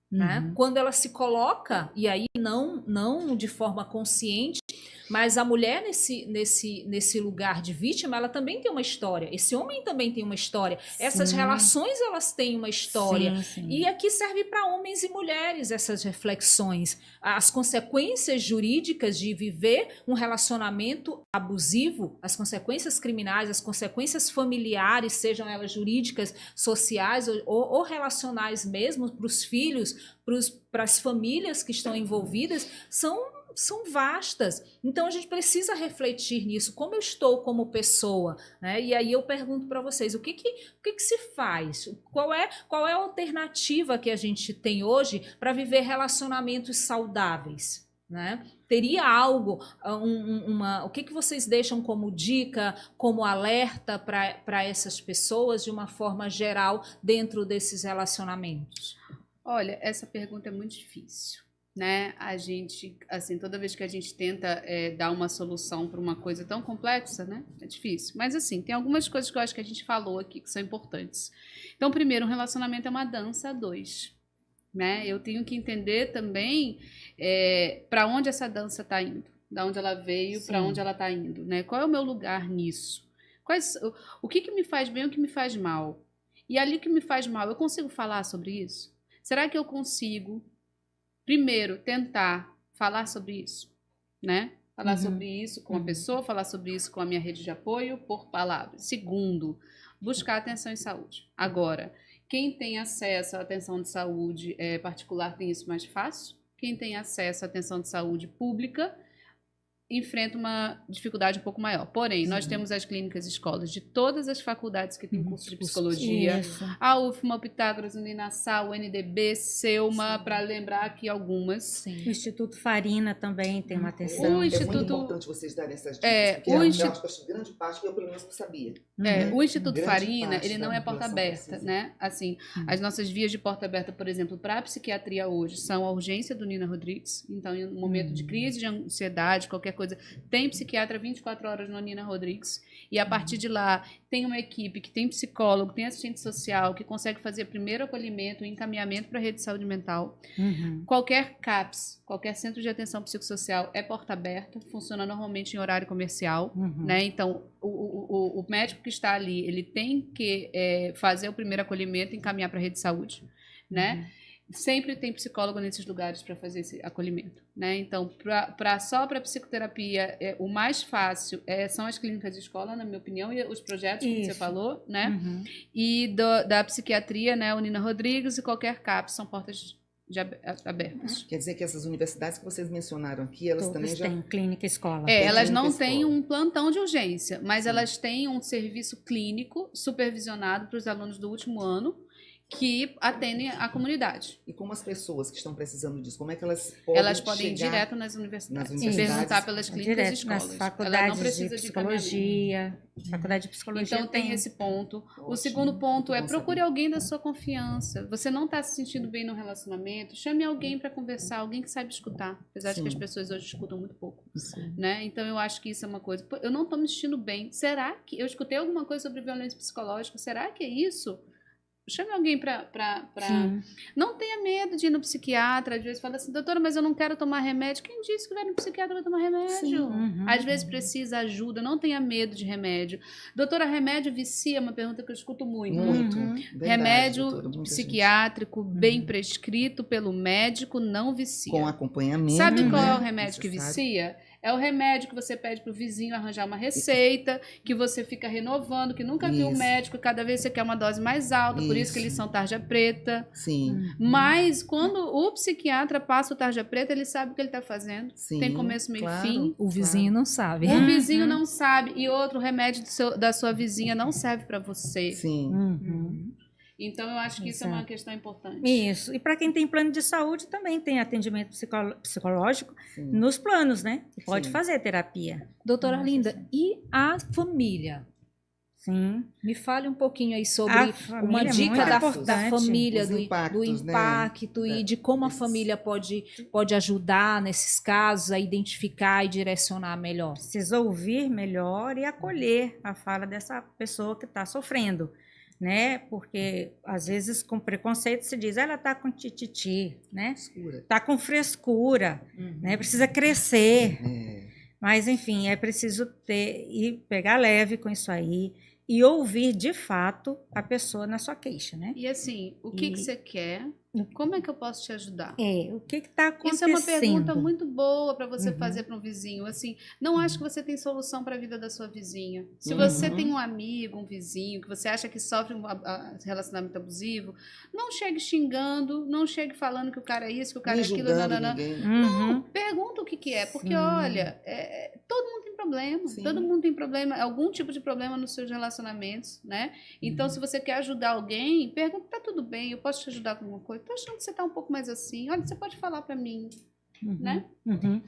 Né? Quando ela se coloca, e aí não de forma consciente, mas a mulher nesse lugar de vítima, ela também tem uma história. Esse homem também tem uma história. Sim. Essas relações, elas têm uma história. Sim, sim. E aqui serve para homens e mulheres essas reflexões. As consequências jurídicas de viver um relacionamento abusivo, as consequências criminais, as consequências familiares, sejam elas jurídicas, sociais ou relacionais mesmo, para os filhos, para as famílias que estão envolvidas, são vastas. Então a gente precisa refletir nisso, como eu estou como pessoa, né? E aí eu pergunto para vocês, o que se faz? Qual é a alternativa que a gente tem hoje para viver relacionamentos saudáveis, né? Teria algo, o que vocês deixam como dica, como alerta para essas pessoas de uma forma geral dentro desses relacionamentos?
Olha, essa pergunta é muito difícil. Né? A gente, assim, toda vez que a gente tenta dar uma solução para uma coisa tão complexa, né? É difícil. Mas, assim, tem algumas coisas que eu acho que a gente falou aqui que são importantes. Então, primeiro, um relacionamento é uma dança a dois. Né? Eu tenho que entender também para onde essa dança está indo, da onde ela veio, para onde ela está indo. Né? Qual é o meu lugar nisso? O que me faz bem e o que me faz mal? E ali que me faz mal, eu consigo falar sobre isso? Será que eu consigo... Primeiro, tentar falar sobre isso, né? Falar sobre isso com a pessoa, falar sobre isso com a minha rede de apoio, por palavras. Segundo, buscar atenção em saúde. Agora, quem tem acesso à atenção de saúde particular tem isso mais fácil. Quem tem acesso à atenção de saúde pública enfrenta uma dificuldade um pouco maior. Porém, nós temos as clínicas e escolas de todas as faculdades que têm curso de psicologia. Isso. A UFMA, o Pitágoras, o Uninassal, o NDB, Selma, para lembrar aqui algumas.
Sim. O Instituto Farina também tem uma atenção.
O Instituto... É muito importante vocês darem essas dicas, porque eu acho que grande parte eu pelo menos não sabia.
O Instituto Farina, ele não é porta aberta, né? Assim, as nossas vias de porta aberta, por exemplo, para a psiquiatria hoje, são a urgência do Nina Rodrigues. Então, em um momento de crise, de ansiedade, qualquer coisa, tem psiquiatra 24 horas no Nina Rodrigues, e a partir de lá tem uma equipe que tem psicólogo, tem assistente social, que consegue fazer primeiro acolhimento e encaminhamento para a rede de saúde mental. Qualquer CAPS, qualquer centro de atenção psicossocial é porta aberta, funciona normalmente em horário comercial, né? Então o médico que está ali, ele tem que fazer o primeiro acolhimento e encaminhar para a rede de saúde, né? Sempre tem psicólogo nesses lugares para fazer esse acolhimento, né? Então, só para psicoterapia, o mais fácil são as clínicas de escola, na minha opinião, e os projetos, como você falou, né? E da psiquiatria, né? O Nina Rodrigues e qualquer CAP são portas abertas.
Quer dizer que essas universidades que vocês mencionaram aqui, elas também já
têm clínica e escola.
Elas não têm um plantão de urgência, mas elas têm um serviço clínico supervisionado para os alunos do último ano, que atendem a comunidade.
E como as pessoas que estão precisando disso, como é que
elas podem ir direto nas universidades, perguntar pelas clínicas e escolas.
Nas faculdades de psicologia. Faculdade de psicologia.
Então tem esse ponto. Ótimo. O segundo ponto é procure alguém da sua confiança. Você não está se sentindo bem no relacionamento, chame alguém para conversar, alguém que saiba escutar. Apesar de que as pessoas hoje escutam muito pouco. Né? Então eu acho que isso é uma coisa. Eu não estou me sentindo bem. Será que eu escutei alguma coisa sobre violência psicológica? Será que é isso? Chame alguém para... Não tenha medo de ir no psiquiatra. Às vezes fala assim, doutora, mas eu não quero tomar remédio. Quem disse que vai no psiquiatra vai tomar remédio? Às vezes precisa ajuda, não tenha medo de remédio. Doutora, remédio vicia? É uma pergunta que eu escuto muito.
Verdade,
remédio
doutora,
psiquiátrico bem prescrito pelo médico não vicia.
Com acompanhamento.
Sabe qual é o remédio que vicia? É o remédio que você pede para o vizinho arranjar uma receita, que você fica renovando, que nunca viu o médico, e cada vez você quer uma dose mais alta, por isso que eles são tarja preta. Mas quando o psiquiatra passa o tarja preta, ele sabe o que ele está fazendo. Tem começo, meio e fim.
O vizinho não sabe.
O vizinho não sabe. E outro remédio da sua vizinha não serve para você. Então, eu acho que isso é uma questão importante.
Isso. E para quem tem plano de saúde, também tem atendimento psicológico nos planos, né? Pode fazer terapia.
Doutora Arlinda, e a família?
Sim.
Me fale um pouquinho aí sobre uma dica da família, do impacto, né? E de como a família pode ajudar nesses casos a identificar e direcionar melhor.
Precisa ouvir melhor e acolher a fala dessa pessoa que está sofrendo, né? Porque às vezes com preconceito se diz, ela está com tititi, né? Está com frescura, né? Precisa crescer. Mas enfim, é preciso pegar leve com isso aí. E ouvir, de fato, a pessoa na sua queixa, né?
E assim, o que você quer? Como é que eu posso te ajudar?
O que está acontecendo?
Isso é uma pergunta muito boa para você fazer para um vizinho. Assim, não acho que você tem solução para a vida da sua vizinha. Se você tem um amigo, um vizinho, que você acha que sofre um relacionamento abusivo, não chegue xingando, não chegue falando que o cara é isso, que o cara é aquilo. Não, pergunta o que é. Porque, olha, todo mundo tem problema. Todo mundo tem problema, algum tipo de problema nos seus relacionamentos, né? Então, se você quer ajudar alguém, pergunta, tá tudo bem, eu posso te ajudar com alguma coisa? Tô achando que você tá um pouco mais assim. Olha, você pode falar para mim, né?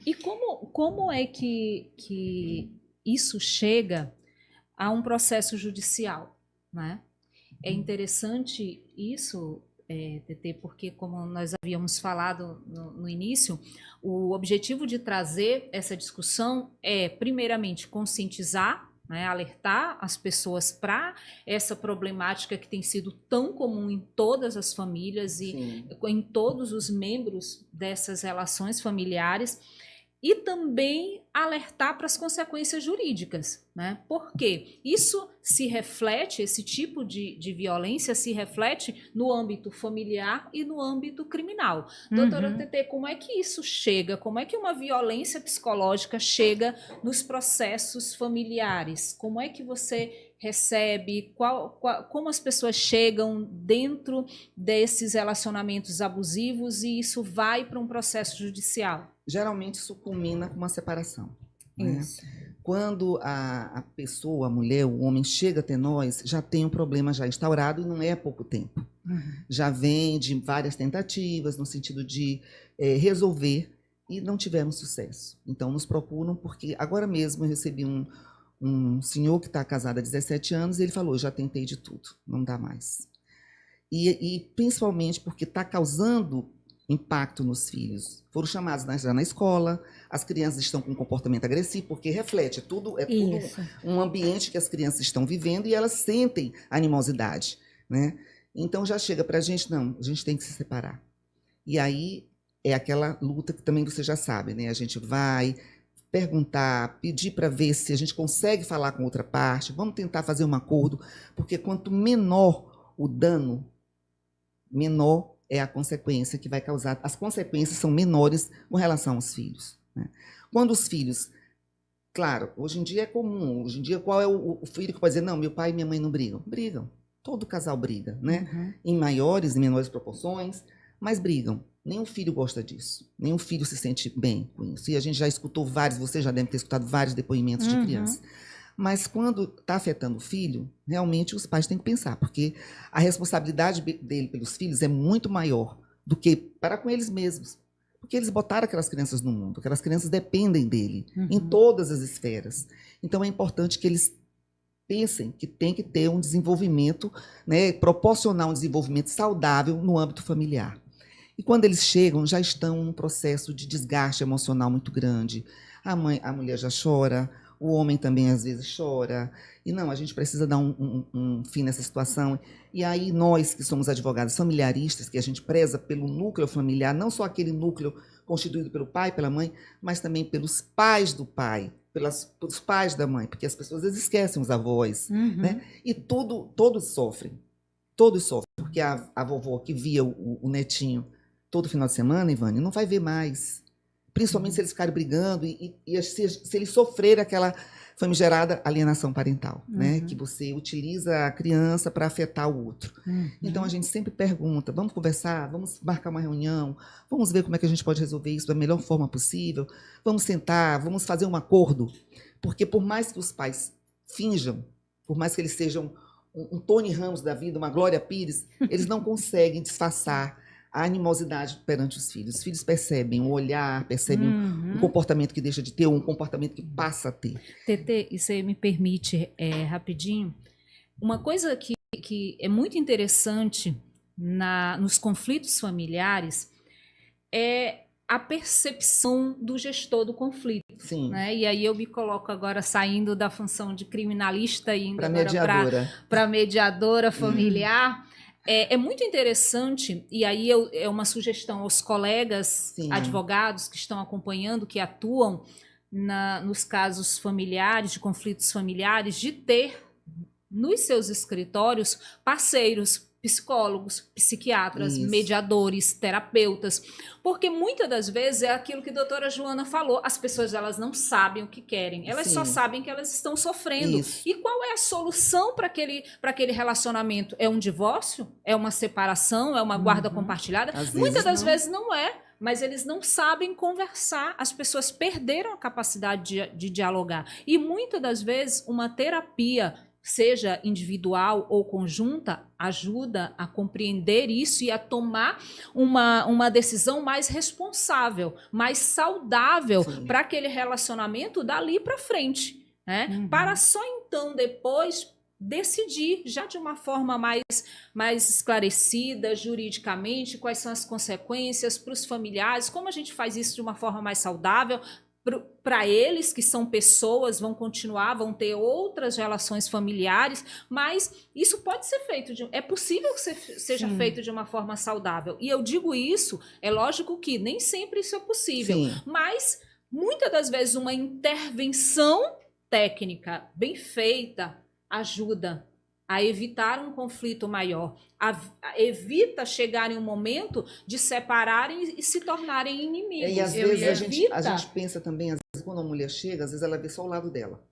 E como é que isso chega a um processo judicial, né? É interessante isso, TT, porque como nós havíamos falado no início, o objetivo de trazer essa discussão é, primeiramente, conscientizar, né, alertar as pessoas para essa problemática que tem sido tão comum em todas as famílias e em todos os membros dessas relações familiares, e também alertar para as consequências jurídicas, né? Porque isso se reflete, esse tipo de violência se reflete no âmbito familiar e no âmbito criminal. Doutora TT, como é que isso chega? Como é que uma violência psicológica chega nos processos familiares? Como é que você recebe? Como as pessoas chegam dentro desses relacionamentos abusivos e isso vai para um processo judicial?
Geralmente isso culmina com uma separação. Né? Quando a pessoa, a mulher, o homem chega até nós, já tem um problema já instaurado e não é há pouco tempo. Já vem de várias tentativas no sentido de resolver e não tivemos sucesso. Então nos procuram porque agora mesmo eu recebi um senhor que está casado há 17 anos e ele falou, já tentei de tudo, não dá mais. E principalmente porque está causando impacto nos filhos. Foram chamados já na escola, as crianças estão com um comportamento agressivo, porque reflete, é tudo um ambiente que as crianças estão vivendo e elas sentem animosidade, né? Então já chega para a gente, não, a gente tem que se separar. E aí é aquela luta que também você já sabe, né? A gente vai perguntar, pedir para ver se a gente consegue falar com outra parte, vamos tentar fazer um acordo, porque quanto menor o dano, menor é a consequência que vai causar. As consequências são menores com relação aos filhos. Né? Quando os filhos... Claro, hoje em dia é comum. Hoje em dia, qual é o filho que pode dizer, não, meu pai e minha mãe não brigam? Brigam. Todo casal briga, né? Em maiores e menores proporções, mas brigam. Nenhum filho gosta disso. Nenhum filho se sente bem com isso. E a gente já escutou vários, você já deve ter escutado vários depoimentos de criança. Mas quando está afetando o filho, realmente os pais têm que pensar, porque a responsabilidade dele pelos filhos é muito maior do que para com eles mesmos. Porque eles botaram aquelas crianças no mundo, aquelas crianças dependem dele, em todas as esferas. Então é importante que eles pensem que tem que ter um desenvolvimento, né, proporcionar um desenvolvimento saudável no âmbito familiar. E quando eles chegam, já estão num processo de desgaste emocional muito grande. A mulher já chora, o homem também às vezes chora. E não, a gente precisa dar um fim nessa situação. E aí nós que somos advogados familiaristas, que a gente preza pelo núcleo familiar, não só aquele núcleo constituído pelo pai, pela mãe, mas também pelos pais do pai, pelos pais da mãe, porque as pessoas às vezes esquecem os avós. Né? E todos sofrem. Todos sofrem. Porque a vovó que via o netinho todo final de semana, Ivane, não vai ver mais. Principalmente se eles ficarem brigando e se eles sofrerem aquela famigerada alienação parental, né? Que você utiliza a criança para afetar o outro. Então a gente sempre pergunta, vamos conversar, vamos marcar uma reunião, vamos ver como é que a gente pode resolver isso da melhor forma possível, vamos sentar, vamos fazer um acordo, porque por mais que os pais finjam, por mais que eles sejam um Tony Ramos da vida, uma Glória Pires, eles não conseguem disfarçar a animosidade perante os filhos. Os filhos percebem o olhar, percebem um comportamento que deixa de ter, um comportamento que passa a ter.
Tetê, e você me permite rapidinho? Uma coisa que é muito interessante nos conflitos familiares é a percepção do gestor do conflito.
Sim.
Né? E aí eu me coloco agora saindo da função de criminalista e indo
para
mediadora familiar. É muito interessante, e aí é uma sugestão aos colegas
Sim.
advogados que estão acompanhando, que atuam nos casos familiares, de conflitos familiares, de ter nos seus escritórios parceiros, psicólogos, psiquiatras,
Isso.
mediadores, terapeutas, porque muitas das vezes é aquilo que a doutora Joana falou, as pessoas elas não sabem o que querem, elas
Sim.
só sabem que elas estão sofrendo.
Isso.
E qual é a solução para aquele relacionamento? É um divórcio? É uma separação? É uma guarda compartilhada? Muitas das vezes não é, mas eles não sabem conversar, as pessoas perderam a capacidade de dialogar. E muitas das vezes uma terapia, seja individual ou conjunta, ajuda a compreender isso e a tomar uma decisão mais responsável, mais saudável para aquele relacionamento dali para frente, né? Para só então depois decidir já de uma forma mais esclarecida juridicamente quais são as consequências para os familiares, como a gente faz isso de uma forma mais saudável. Para eles, que são pessoas, vão continuar, vão ter outras relações familiares, mas isso pode ser feito, é possível que seja feito de uma forma saudável. E eu digo isso, é lógico que nem sempre isso é possível, mas muitas das vezes uma intervenção técnica bem feita ajuda a evitar um conflito maior, evita chegar em um momento de separarem e se tornarem inimigos.
E às vezes a gente pensa também, às vezes quando a mulher chega, às vezes ela vê só o lado dela.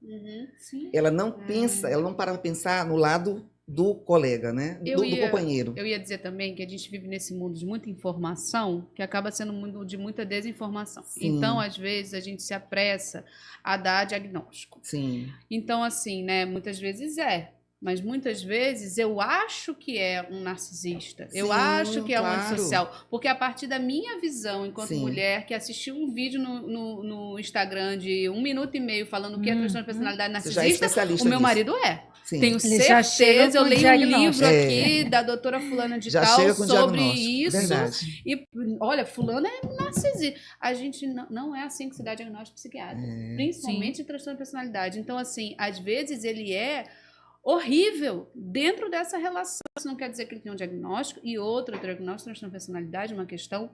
Sim.
Ela não pensa, ela não para pensar no lado do colega, né? Do companheiro.
Eu ia dizer também que a gente vive nesse mundo de muita informação, que acaba sendo um mundo de muita desinformação.
Sim.
Então, às vezes, a gente se apressa a dar diagnóstico.
Sim.
Então, assim, né? Muitas vezes mas muitas vezes eu acho que é um narcisista, eu acho que é um antissocial, porque a partir da minha visão enquanto mulher, que assistiu um vídeo no Instagram de 1 minuto e meio falando o que é transtorno de personalidade narcisista, o meu marido
Sim.
Tenho certeza, eu leio um livro aqui da doutora fulana de
já
tal sobre isso.
Verdade.
E olha, fulana é narcisista. A gente não é assim que se dá diagnóstico psiquiátrico, principalmente em transtorno de personalidade. Então, assim, às vezes ele é horrível dentro dessa relação. Isso não quer dizer que ele tem um diagnóstico. E outro diagnóstico de transtorno de personalidade, uma questão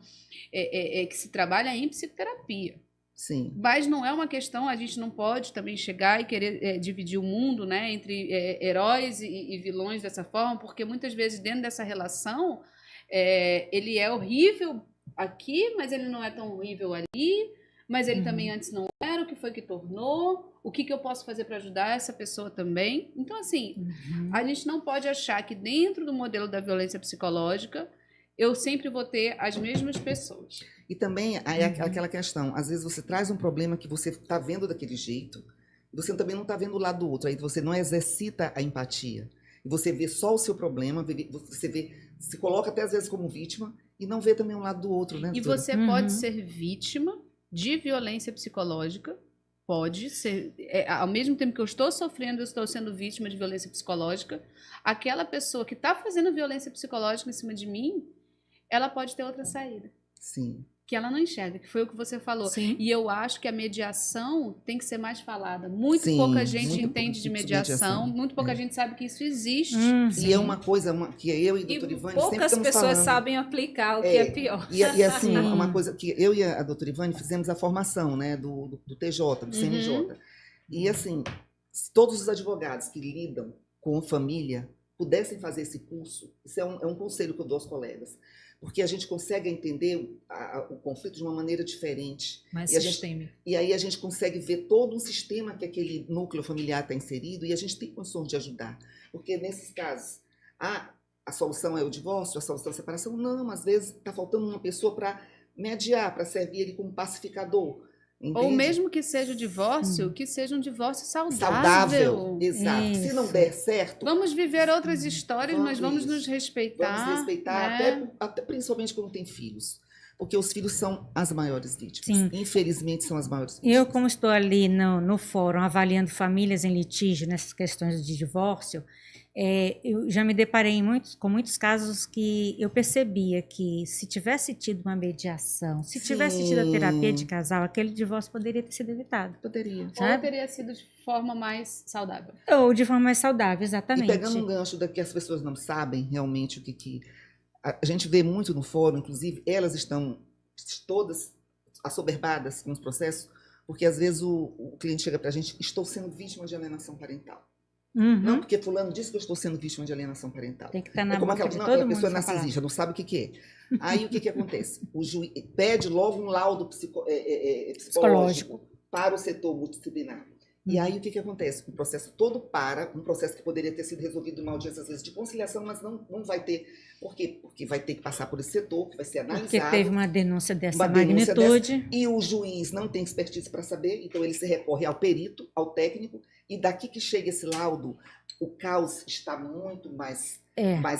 que se trabalha em psicoterapia.
Sim.
Mas não é uma questão, a gente não pode também chegar e querer dividir o mundo, né, entre heróis e vilões dessa forma, porque muitas vezes dentro dessa relação ele é horrível aqui, mas ele não é tão horrível ali, mas ele também antes não era, o que foi que tornou, o que eu posso fazer para ajudar essa pessoa também. Então, assim, a gente não pode achar que dentro do modelo da violência psicológica eu sempre vou ter as mesmas pessoas.
E também aquela questão, às vezes você traz um problema que você está vendo daquele jeito, você também não está vendo o lado do outro, aí você não exercita a empatia. E você vê só o seu problema, você se coloca até às vezes como vítima e não vê também um lado do outro, né?
E você pode ser vítima de violência psicológica, pode ser, ao mesmo tempo que eu estou sofrendo, eu estou sendo vítima de violência psicológica, aquela pessoa que está fazendo violência psicológica em cima de mim, ela pode ter outra saída.
Sim.
Que ela não enxerga, que foi o que você falou.
Sim.
E eu acho que a mediação tem que ser mais falada. Muito pouca gente entende de mediação, muito pouca gente sabe que isso existe.
E é uma coisa que eu e a doutora Ivane sempre
poucas
estamos
pessoas
falando.
sabem aplicar, o que é pior.
E assim, uma coisa que eu e a doutora Ivane fizemos a formação, né, do TJ, do CNJ. E assim, se todos os advogados que lidam com família pudessem fazer esse curso, isso é um conselho que eu dou aos colegas, porque a gente consegue entender o conflito de uma maneira diferente.
Mais
e
sistêmico.
E aí a gente consegue ver todo um sistema que aquele núcleo familiar está inserido e a gente tem condições de ajudar. Porque nesses casos, a solução é o divórcio, a solução é a separação? Não, às vezes está faltando uma pessoa para mediar, para servir ele como pacificador. Entende?
Ou mesmo que seja o divórcio, que seja um divórcio
Saudável. Exato.
Isso.
Se não der certo,
Vamos viver outras histórias, mas vamos
isso.
nos respeitar.
vamos respeitar,
né?
até principalmente quando tem filhos. Porque os filhos são as maiores vítimas.
Sim.
Infelizmente, são as maiores vítimas.
Eu, como estou ali no fórum avaliando famílias em litígio nessas questões de divórcio, eu já me deparei com muitos casos que eu percebia que se tivesse tido uma mediação, se tivesse tido a terapia de casal, aquele divórcio poderia ter sido evitado.
Poderia.
Ou
Sabe?
teria sido de forma mais saudável.
Ou de forma mais saudável,
E
exatamente.
pegando um gancho daqui, as pessoas não sabem realmente o que a gente vê muito no fórum, inclusive, elas estão todas assoberbadas com os processos, porque às vezes o cliente chega pra gente: estou sendo vítima de alienação parental.
Uhum.
Não porque fulano disse que eu estou sendo vítima de alienação parental.
Tem que estar na
É como
boca
aquela,
de
não,
todo
aquela
mundo
pessoa
essa palavra.
narcisista, não sabe o que é. Aí o que acontece? O juiz pede logo um laudo psicológico para o setor multidisciplinar. E aí o que acontece? O processo todo para, um processo que poderia ter sido resolvido numa audiência, às vezes, de conciliação, mas não vai ter. Por quê? Porque vai ter que passar por esse setor, que vai ser analisado.
Porque teve uma denúncia dessa
uma denúncia
magnitude.
e o juiz não tem expertise para saber, então ele se recorre ao perito, ao técnico, e daqui que chega esse laudo, o caos está muito mais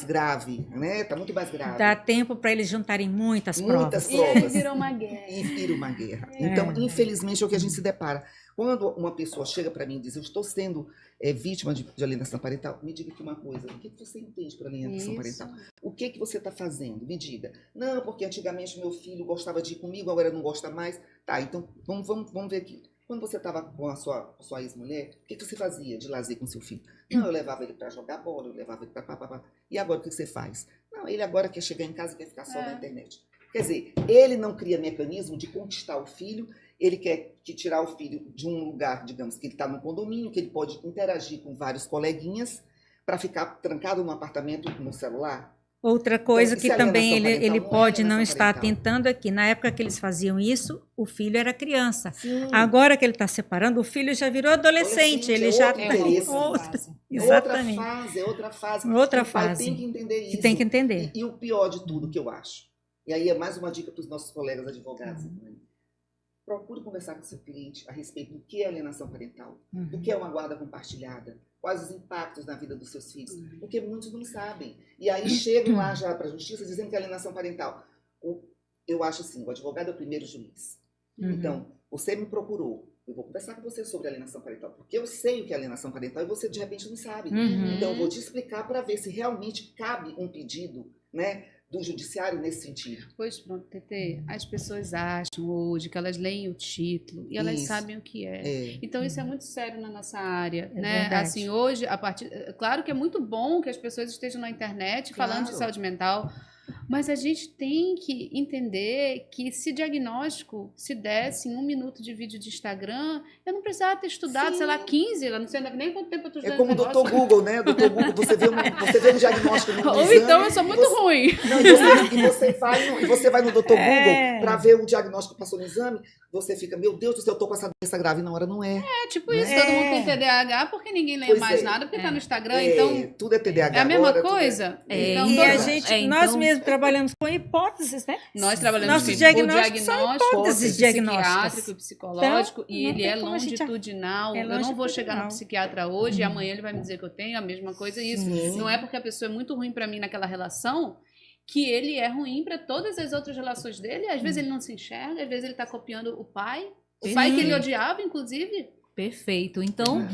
grave, né? Está muito mais grave.
Dá tempo para eles juntarem muitas provas.
E aí virou uma guerra.
E vira uma guerra. Então, infelizmente, é o que a gente se depara. Quando uma pessoa chega para mim e diz: eu estou sendo vítima de alienação parental, me diga aqui uma coisa: o que você entende por alienação parental? O que você está fazendo? Me diga. Não, porque antigamente meu filho gostava de ir comigo, agora não gosta mais. Tá, então vamos ver aqui. Quando você estava com a sua ex-mulher, o que você fazia de lazer com seu filho? Não, eu levava ele para jogar bola, eu levava ele para papapá. E agora o que você faz? Não, ele agora quer chegar em casa e quer ficar só na internet. Quer dizer, ele não cria mecanismo de conquistar o filho, ele quer tirar o filho de um lugar, digamos, que ele está no condomínio, que ele pode interagir com vários coleguinhas, para ficar trancado no apartamento no celular.
Outra coisa
Então,
que
isso é
também
alienação
ele
parental,
pode
não é
não
alienação
estar
parental.
atentando aqui. Na época que eles faziam isso, o filho era criança.
Sim.
Agora que ele está separando, o filho já virou adolescente. Ele já
outro interesse.
Exatamente.
É outra fase.
Outra
E o pai
fase.
tem que entender isso.
Que tem que entender.
E o pior de tudo que eu acho, e aí é mais uma dica para os nossos colegas advogados, procure conversar com seu cliente a respeito do que é alienação parental, do que é uma guarda compartilhada, quais os impactos na vida dos seus filhos, porque muitos não sabem. E aí chegam lá já para a justiça dizendo que é alienação parental. Eu acho assim, o advogado é o primeiro juiz. Então, você me procurou, eu vou conversar com você sobre alienação parental, porque eu sei o que é alienação parental e você de repente não sabe. Então, eu vou te explicar para ver se realmente cabe um pedido, né, do judiciário nesse sentido.
Pois pronto, Tetê, as pessoas acham hoje que elas leem o título e elas
Isso.
sabem o que é. Então isso é muito sério na nossa área,
É
né?
verdade.
Assim, hoje, claro que é muito bom que as pessoas estejam na internet falando de
Claro.
saúde mental, mas a gente tem que entender que se diagnóstico se desse em 1 minuto de vídeo de Instagram, eu não precisava ter estudado,
Sim.
sei lá, 15, eu não sei nem quanto tempo eu estou
É
estudando
como o
negócio.
Dr. Google, né? Dr. Google, você vê um diagnóstico no
Ou
exame,
então eu sou muito ruim.
Não, e você vai no Dr. Google para ver o diagnóstico que passou no exame, você fica: meu Deus do céu, eu tô com essa doença grave, na hora não é.
É tipo isso, todo mundo tem TDAH porque ninguém lê
Pois
mais
é.
nada, porque tá no Instagram, então
Tudo é TDAH
é a mesma
agora, tudo
coisa.
É,
Então,
E
todo-
a gente, nós mesmos trabalhamos com hipóteses, né?
Nós trabalhamos
Nossos
com o
diagnósticos são
diagnóstico,
hipóteses
o
diagnósticas.
psiquiátrico, o psicológico,
Então,
e
não
ele
tem
é
como a gente-
longitudinal.
é
Eu não vou chegar no
longitudinal.
psiquiatra hoje e amanhã ele vai me dizer que eu tenho a mesma coisa. Isso
Sim.
não é porque a pessoa é muito ruim pra mim naquela relação que ele é ruim pra todas as outras relações dele. Às vezes ele não se enxerga, às vezes ele tá copiando o pai que ele odiava, inclusive.
Perfeito. Então,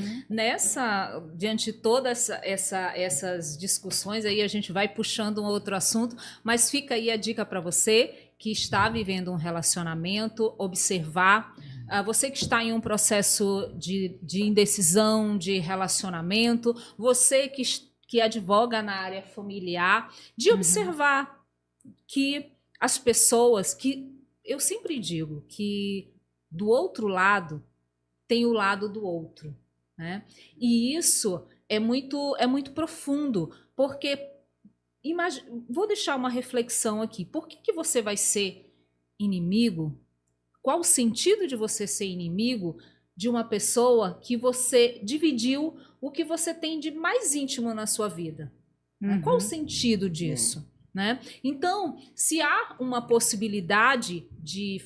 diante de todas essas discussões aí, a gente vai puxando um outro assunto, mas fica aí a dica para você que está vivendo um relacionamento, observar. Você que está em um processo de indecisão, de relacionamento, você que advoga na área familiar, de observar que as pessoas, que eu sempre digo que do outro lado tem o lado do outro, né? E isso é muito profundo, porque vou deixar uma reflexão aqui. Por que você vai ser inimigo? Qual o sentido de você ser inimigo de uma pessoa que você dividiu o que você tem de mais íntimo na sua vida? Qual o sentido disso? Né? Então, se há uma possibilidade de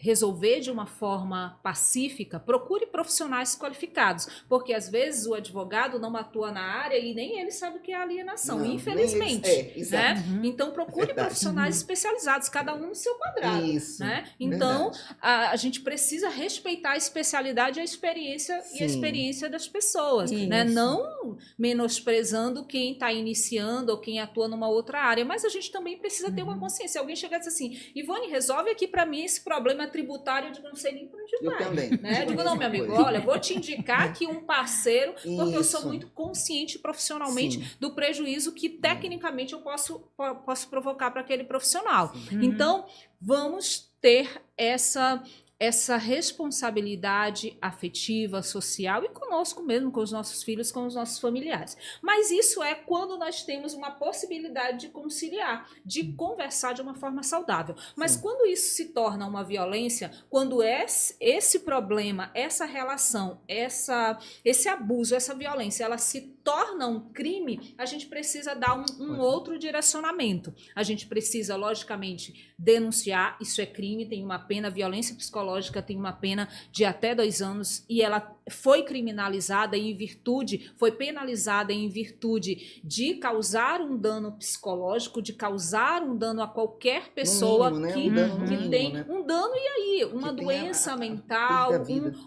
resolver de uma forma pacífica, procure profissionais qualificados, porque às vezes o advogado não atua na área e nem ele sabe o que é alienação,
Não,
infelizmente.
exato.
Né? Então procure
Verdade.
profissionais especializados, cada um no seu quadrado.
Isso,
né? Então
verdade.
a gente precisa respeitar a especialidade e a experiência das pessoas, né?
Isso.
Não menosprezando quem está iniciando ou quem atua numa outra área, mas a gente também precisa ter uma consciência. Alguém chegar e dizer assim, Ivone, resolve aqui para mim esse problema tributário, eu digo, não sei nem para onde
Eu
vai.
também.
Né? Eu digo, não, meu amigo,
Coisa.
olha, vou te indicar aqui um parceiro, porque eu sou
Isso.
muito consciente profissionalmente
Sim.
do prejuízo que tecnicamente eu posso provocar para aquele profissional.
Sim.
Então, vamos ter essa responsabilidade afetiva, social e conosco mesmo, com os nossos filhos, com os nossos familiares. Mas isso é quando nós temos uma possibilidade de conciliar, de conversar de uma forma saudável. Mas quando isso se torna uma violência, quando esse problema, essa relação, esse abuso, essa violência, ela se torna um crime, a gente precisa dar um outro direcionamento. A gente precisa, logicamente, denunciar, isso é crime, tem uma pena, violência psicológica tem uma pena de até 2 anos e ela foi criminalizada foi penalizada em virtude de causar um dano psicológico, de causar um dano a qualquer pessoa
mínimo, né?
que tem um dano e aí, uma doença mental,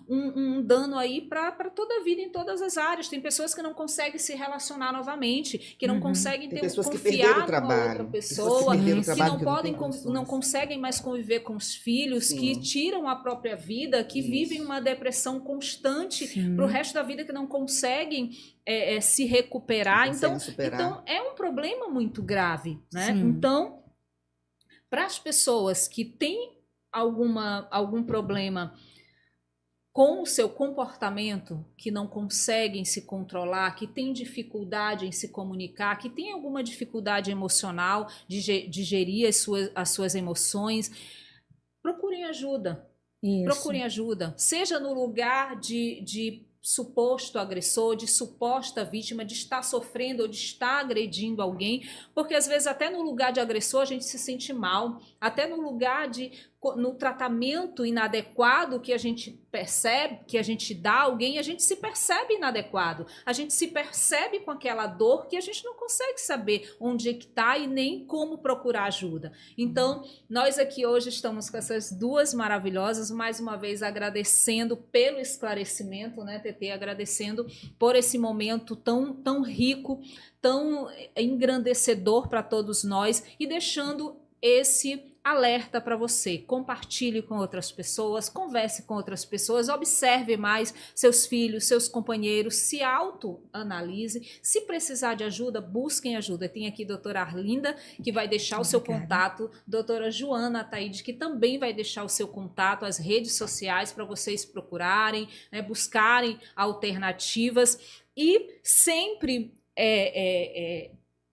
um dano aí para toda a vida em todas as áreas. Tem pessoas que não conseguem se relacionar novamente, que não conseguem ter confiar numa outra pessoa, que não conseguem mais conviver com os filhos, que tiram a própria vida, que vivem uma depressão constante para o resto da vida, que não conseguem se recuperar. Então é um problema muito grave, né? Então, para as pessoas que têm algum problema com o seu comportamento, que não conseguem se controlar, que têm dificuldade em se comunicar, que têm alguma dificuldade emocional de gerir as suas emoções, procurem ajuda. Isso. Procurem ajuda, seja no lugar de suposto agressor, de suposta vítima, de estar sofrendo ou de estar agredindo alguém, porque às vezes até no lugar de agressor a gente se sente mal, até no lugar no tratamento inadequado que a gente percebe, que a gente dá a alguém, a gente se percebe inadequado, a gente se percebe com aquela dor que a gente não consegue saber onde é que está e nem como procurar ajuda. Então, nós aqui hoje estamos com essas duas maravilhosas, mais uma vez agradecendo pelo esclarecimento, né, TT, agradecendo por esse momento tão rico, tão engrandecedor para todos nós e deixando esse alerta para você. Compartilhe com outras pessoas, converse com outras pessoas, observe mais seus filhos, seus companheiros, se autoanalise. Se precisar de ajuda, busquem ajuda. Tem aqui a doutora Arlinda, que vai deixar o seu contato, doutora Joana Ataide, que também vai deixar o seu contato, as redes sociais para vocês procurarem, né, buscarem alternativas e sempre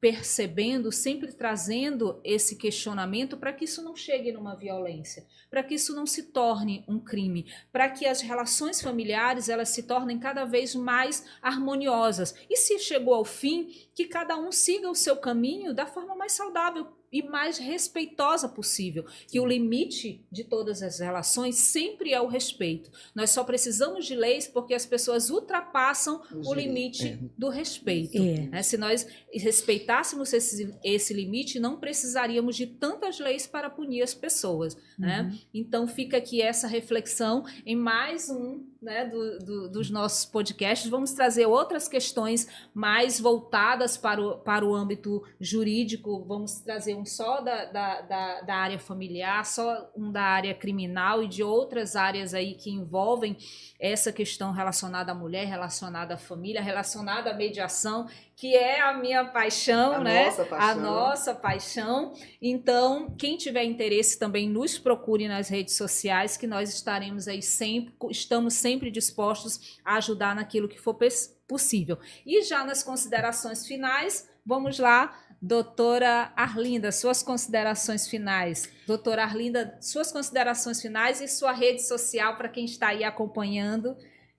percebendo, sempre trazendo esse questionamento para que isso não chegue numa violência, para que isso não se torne um crime, para que as relações familiares elas se tornem cada vez mais harmoniosas. E se chegou ao fim, que cada um siga o seu caminho da forma mais saudável e mais respeitosa possível, que o limite de todas as relações sempre é o respeito. Nós só precisamos de leis porque as pessoas ultrapassam o limite do respeito. Né? Se nós respeitássemos esse limite, não precisaríamos de tantas leis para punir as pessoas. Né? Então fica aqui essa reflexão em mais um, né, dos nossos podcasts. Vamos trazer outras questões mais voltadas para o âmbito jurídico, vamos trazer um só da área familiar, só um da área criminal e de outras áreas aí que envolvem essa questão relacionada à mulher, relacionada à família, relacionada à mediação, que é a minha paixão, a nossa paixão. Então, quem tiver interesse também nos procure nas redes sociais, que nós estaremos aí estamos sempre dispostos a ajudar naquilo que for possível. E já nas considerações finais, vamos lá, doutora Arlinda, suas considerações finais. Doutora Arlinda, suas considerações finais e sua rede social para quem está aí acompanhando.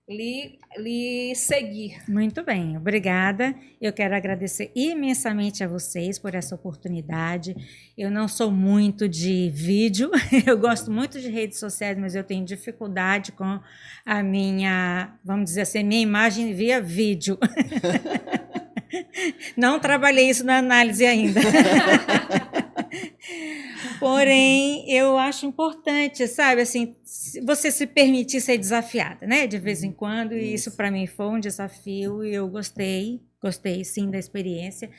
lhe seguir.
Muito bem, obrigada. Eu quero agradecer imensamente a vocês por essa oportunidade. Eu não sou muito de vídeo, eu gosto muito de redes sociais, mas eu tenho dificuldade com a minha, vamos dizer assim, minha imagem via vídeo. Não trabalhei isso na análise ainda. Porém, eu acho importante, sabe, assim, você se permitir ser desafiada, né, de vez em quando, e isso para mim foi um desafio e eu gostei sim da experiência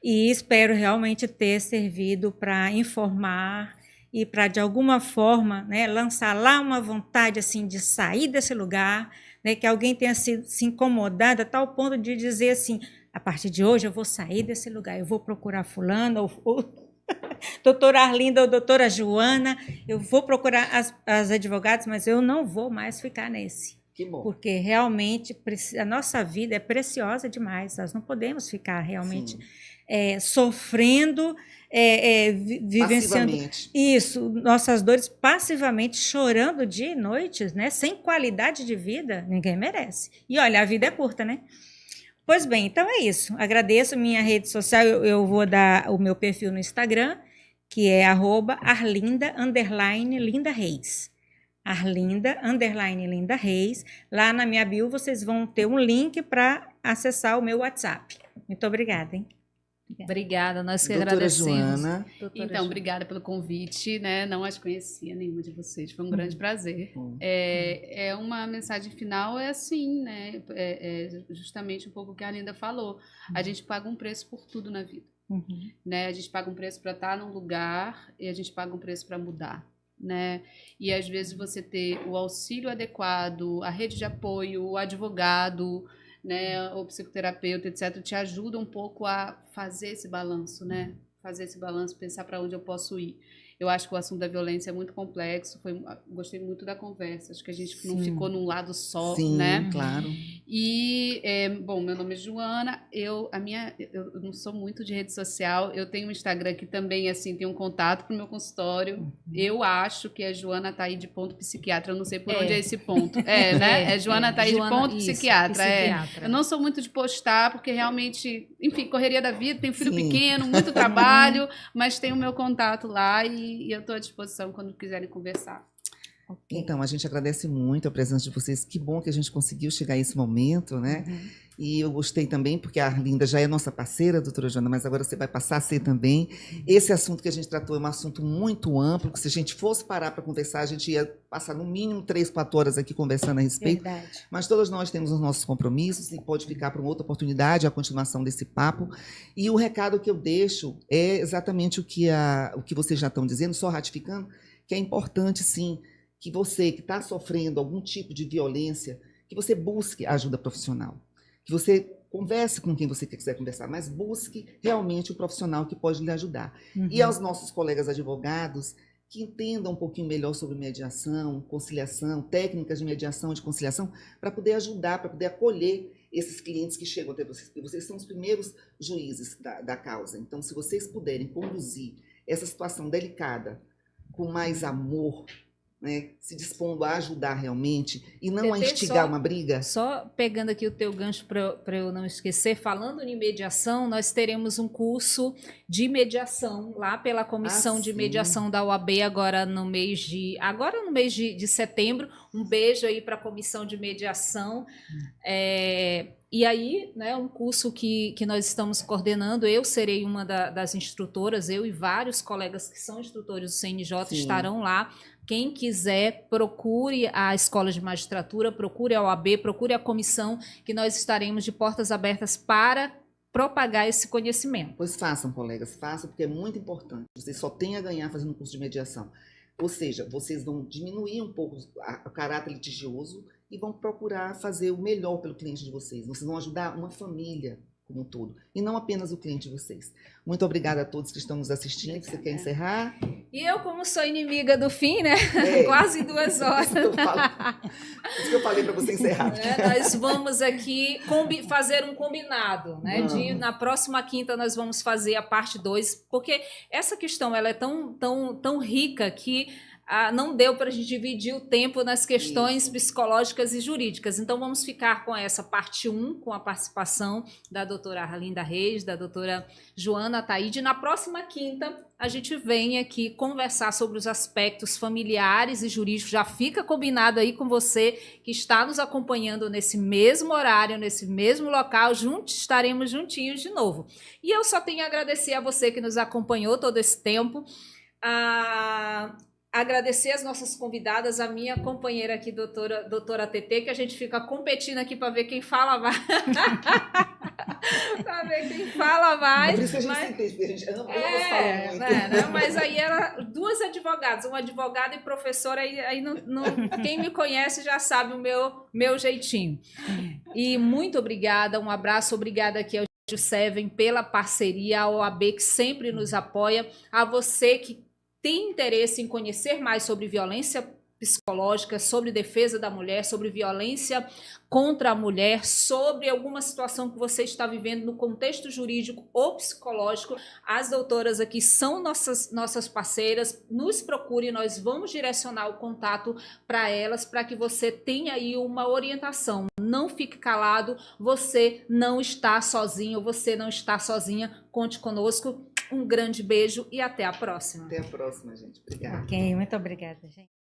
e espero realmente ter servido para informar e para, de alguma forma, né, lançar lá uma vontade, assim, de sair desse lugar, né, que alguém tenha se incomodado a tal ponto de dizer assim, a partir de hoje eu vou sair desse lugar, eu vou procurar fulano ou doutora Arlinda ou doutora Joana, eu vou procurar as advogadas, mas eu não vou mais ficar nesse.
Que bom.
Porque realmente a nossa vida é preciosa demais, nós não podemos ficar realmente sofrendo, vivenciando isso, nossas dores passivamente, chorando dia e noite, né? Sem qualidade de vida, ninguém merece. E olha, a vida é curta, né? Pois bem, então é isso. Agradeço minha rede social, eu vou dar o meu perfil no Instagram, que é @arlinda_linda_reis. Arlinda_linda Reis. Lá na minha bio vocês vão ter um link para acessar o meu WhatsApp. Muito obrigada, hein?
Obrigada, nós que
Doutora
agradecemos.
Joana.
Então, obrigada pelo convite, né? Não as conhecia, nenhuma de vocês, foi um grande prazer. É uma mensagem final, é assim, né? É justamente um pouco o que a Arlinda falou. A gente paga um preço por tudo na vida, né? A gente paga um preço para estar num lugar e a gente paga um preço para mudar, né? E às vezes você ter o auxílio adequado, a rede de apoio, o advogado, né, o psicoterapeuta, etc., te ajuda um pouco a fazer esse balanço, né? Fazer esse balanço, pensar para onde eu posso ir. Eu acho que o assunto da violência é muito complexo, gostei muito da conversa, acho que a gente não ficou num lado só, né?
Claro.
E, bom, meu nome é Joana, eu não sou muito de rede social, eu tenho um Instagram que também, assim, tem um contato pro meu consultório, eu acho que é Joana Taí de ponto psiquiatra, eu não sei por onde é esse ponto, né? É Joana Taí de ponto psiquiatra, Eu não sou muito de postar, porque realmente, enfim, correria da vida, tenho filho pequeno, muito trabalho, mas tem o meu contato lá e eu estou à disposição quando quiserem conversar.
Então, a gente agradece muito a presença de vocês. Que bom que a gente conseguiu chegar a esse momento, né? E eu gostei também, porque a Arlinda já é nossa parceira, doutora Joana, mas agora você vai passar a ser também. Esse assunto que a gente tratou é um assunto muito amplo, que se a gente fosse parar para conversar, a gente ia passar no mínimo 3, 4 horas aqui conversando a respeito.
Verdade.
Mas todos nós temos os nossos compromissos e pode ficar para uma outra oportunidade a continuação desse papo. E o recado que eu deixo é exatamente o que vocês já estão dizendo, só ratificando, que é importante, sim, que você que está sofrendo algum tipo de violência, que você busque ajuda profissional, que você converse com quem você quiser conversar, mas busque realmente o profissional que pode lhe ajudar. E aos nossos colegas advogados, que entendam um pouquinho melhor sobre mediação, conciliação, técnicas de mediação e de conciliação, para poder ajudar, para poder acolher esses clientes que chegam até vocês, porque vocês são os primeiros juízes da causa. Então, se vocês puderem conduzir essa situação delicada com mais amor, né, se dispondo a ajudar realmente e não a instigar uma briga.
Só pegando aqui o teu gancho para eu não esquecer, falando em mediação, nós teremos um curso de mediação lá pela Comissão de Mediação da OAB agora no mês de setembro. Um beijo aí para a Comissão de Mediação. E aí, né, um curso que nós estamos coordenando, eu serei uma das instrutoras, eu e vários colegas que são instrutores do CNJ estarão lá. Quem quiser, procure a Escola de Magistratura, procure a OAB, procure a comissão, que nós estaremos de portas abertas para propagar esse conhecimento.
Pois façam, colegas, façam, porque é muito importante. Vocês só têm a ganhar fazendo um curso de mediação. Ou seja, vocês vão diminuir um pouco o caráter litigioso e vão procurar fazer o melhor pelo cliente de vocês. Vocês vão ajudar uma família como um todo, e não apenas o cliente de vocês. Muito obrigada a todos que estão nos assistindo. Obrigada. Você quer encerrar?
E eu, como sou inimiga do fim, né? Quase 2 horas.
Isso que eu falei para você encerrar.
Nós vamos aqui fazer um combinado, né? Na próxima quinta nós vamos fazer a parte 2, porque essa questão ela é tão rica que não deu para a gente dividir o tempo nas questões psicológicas e jurídicas. Então, vamos ficar com essa parte 1, com a participação da doutora Arlinda Reis, da doutora Joana Taide. Na próxima quinta, a gente vem aqui conversar sobre os aspectos familiares e jurídicos. Já fica combinado aí com você que está nos acompanhando nesse mesmo horário, nesse mesmo local. Juntos estaremos juntinhos de novo. E eu só tenho a agradecer a você que nos acompanhou todo esse tempo. Agradecer as nossas convidadas, a minha companheira aqui, doutora TT, que a gente fica competindo aqui para ver quem fala mais. Para ver quem fala mais.
Por isso que a gente ama falar muito.
Né? Mas aí eram 2 advogadas, uma advogada e professora, aí quem me conhece já sabe o meu jeitinho. E muito obrigada, um abraço, obrigada aqui ao Seven pela parceria, a OAB que sempre nos apoia, a você que tem interesse em conhecer mais sobre violência psicológica, sobre defesa da mulher, sobre violência contra a mulher, sobre alguma situação que você está vivendo no contexto jurídico ou psicológico, as doutoras aqui são nossas parceiras, nos procure, nós vamos direcionar o contato para elas, para que você tenha aí uma orientação. Não fique calado, você não está sozinho, você não está sozinha, conte conosco. Um grande beijo e até a próxima.
Até a próxima, gente. Obrigada.
Ok, muito obrigada, gente.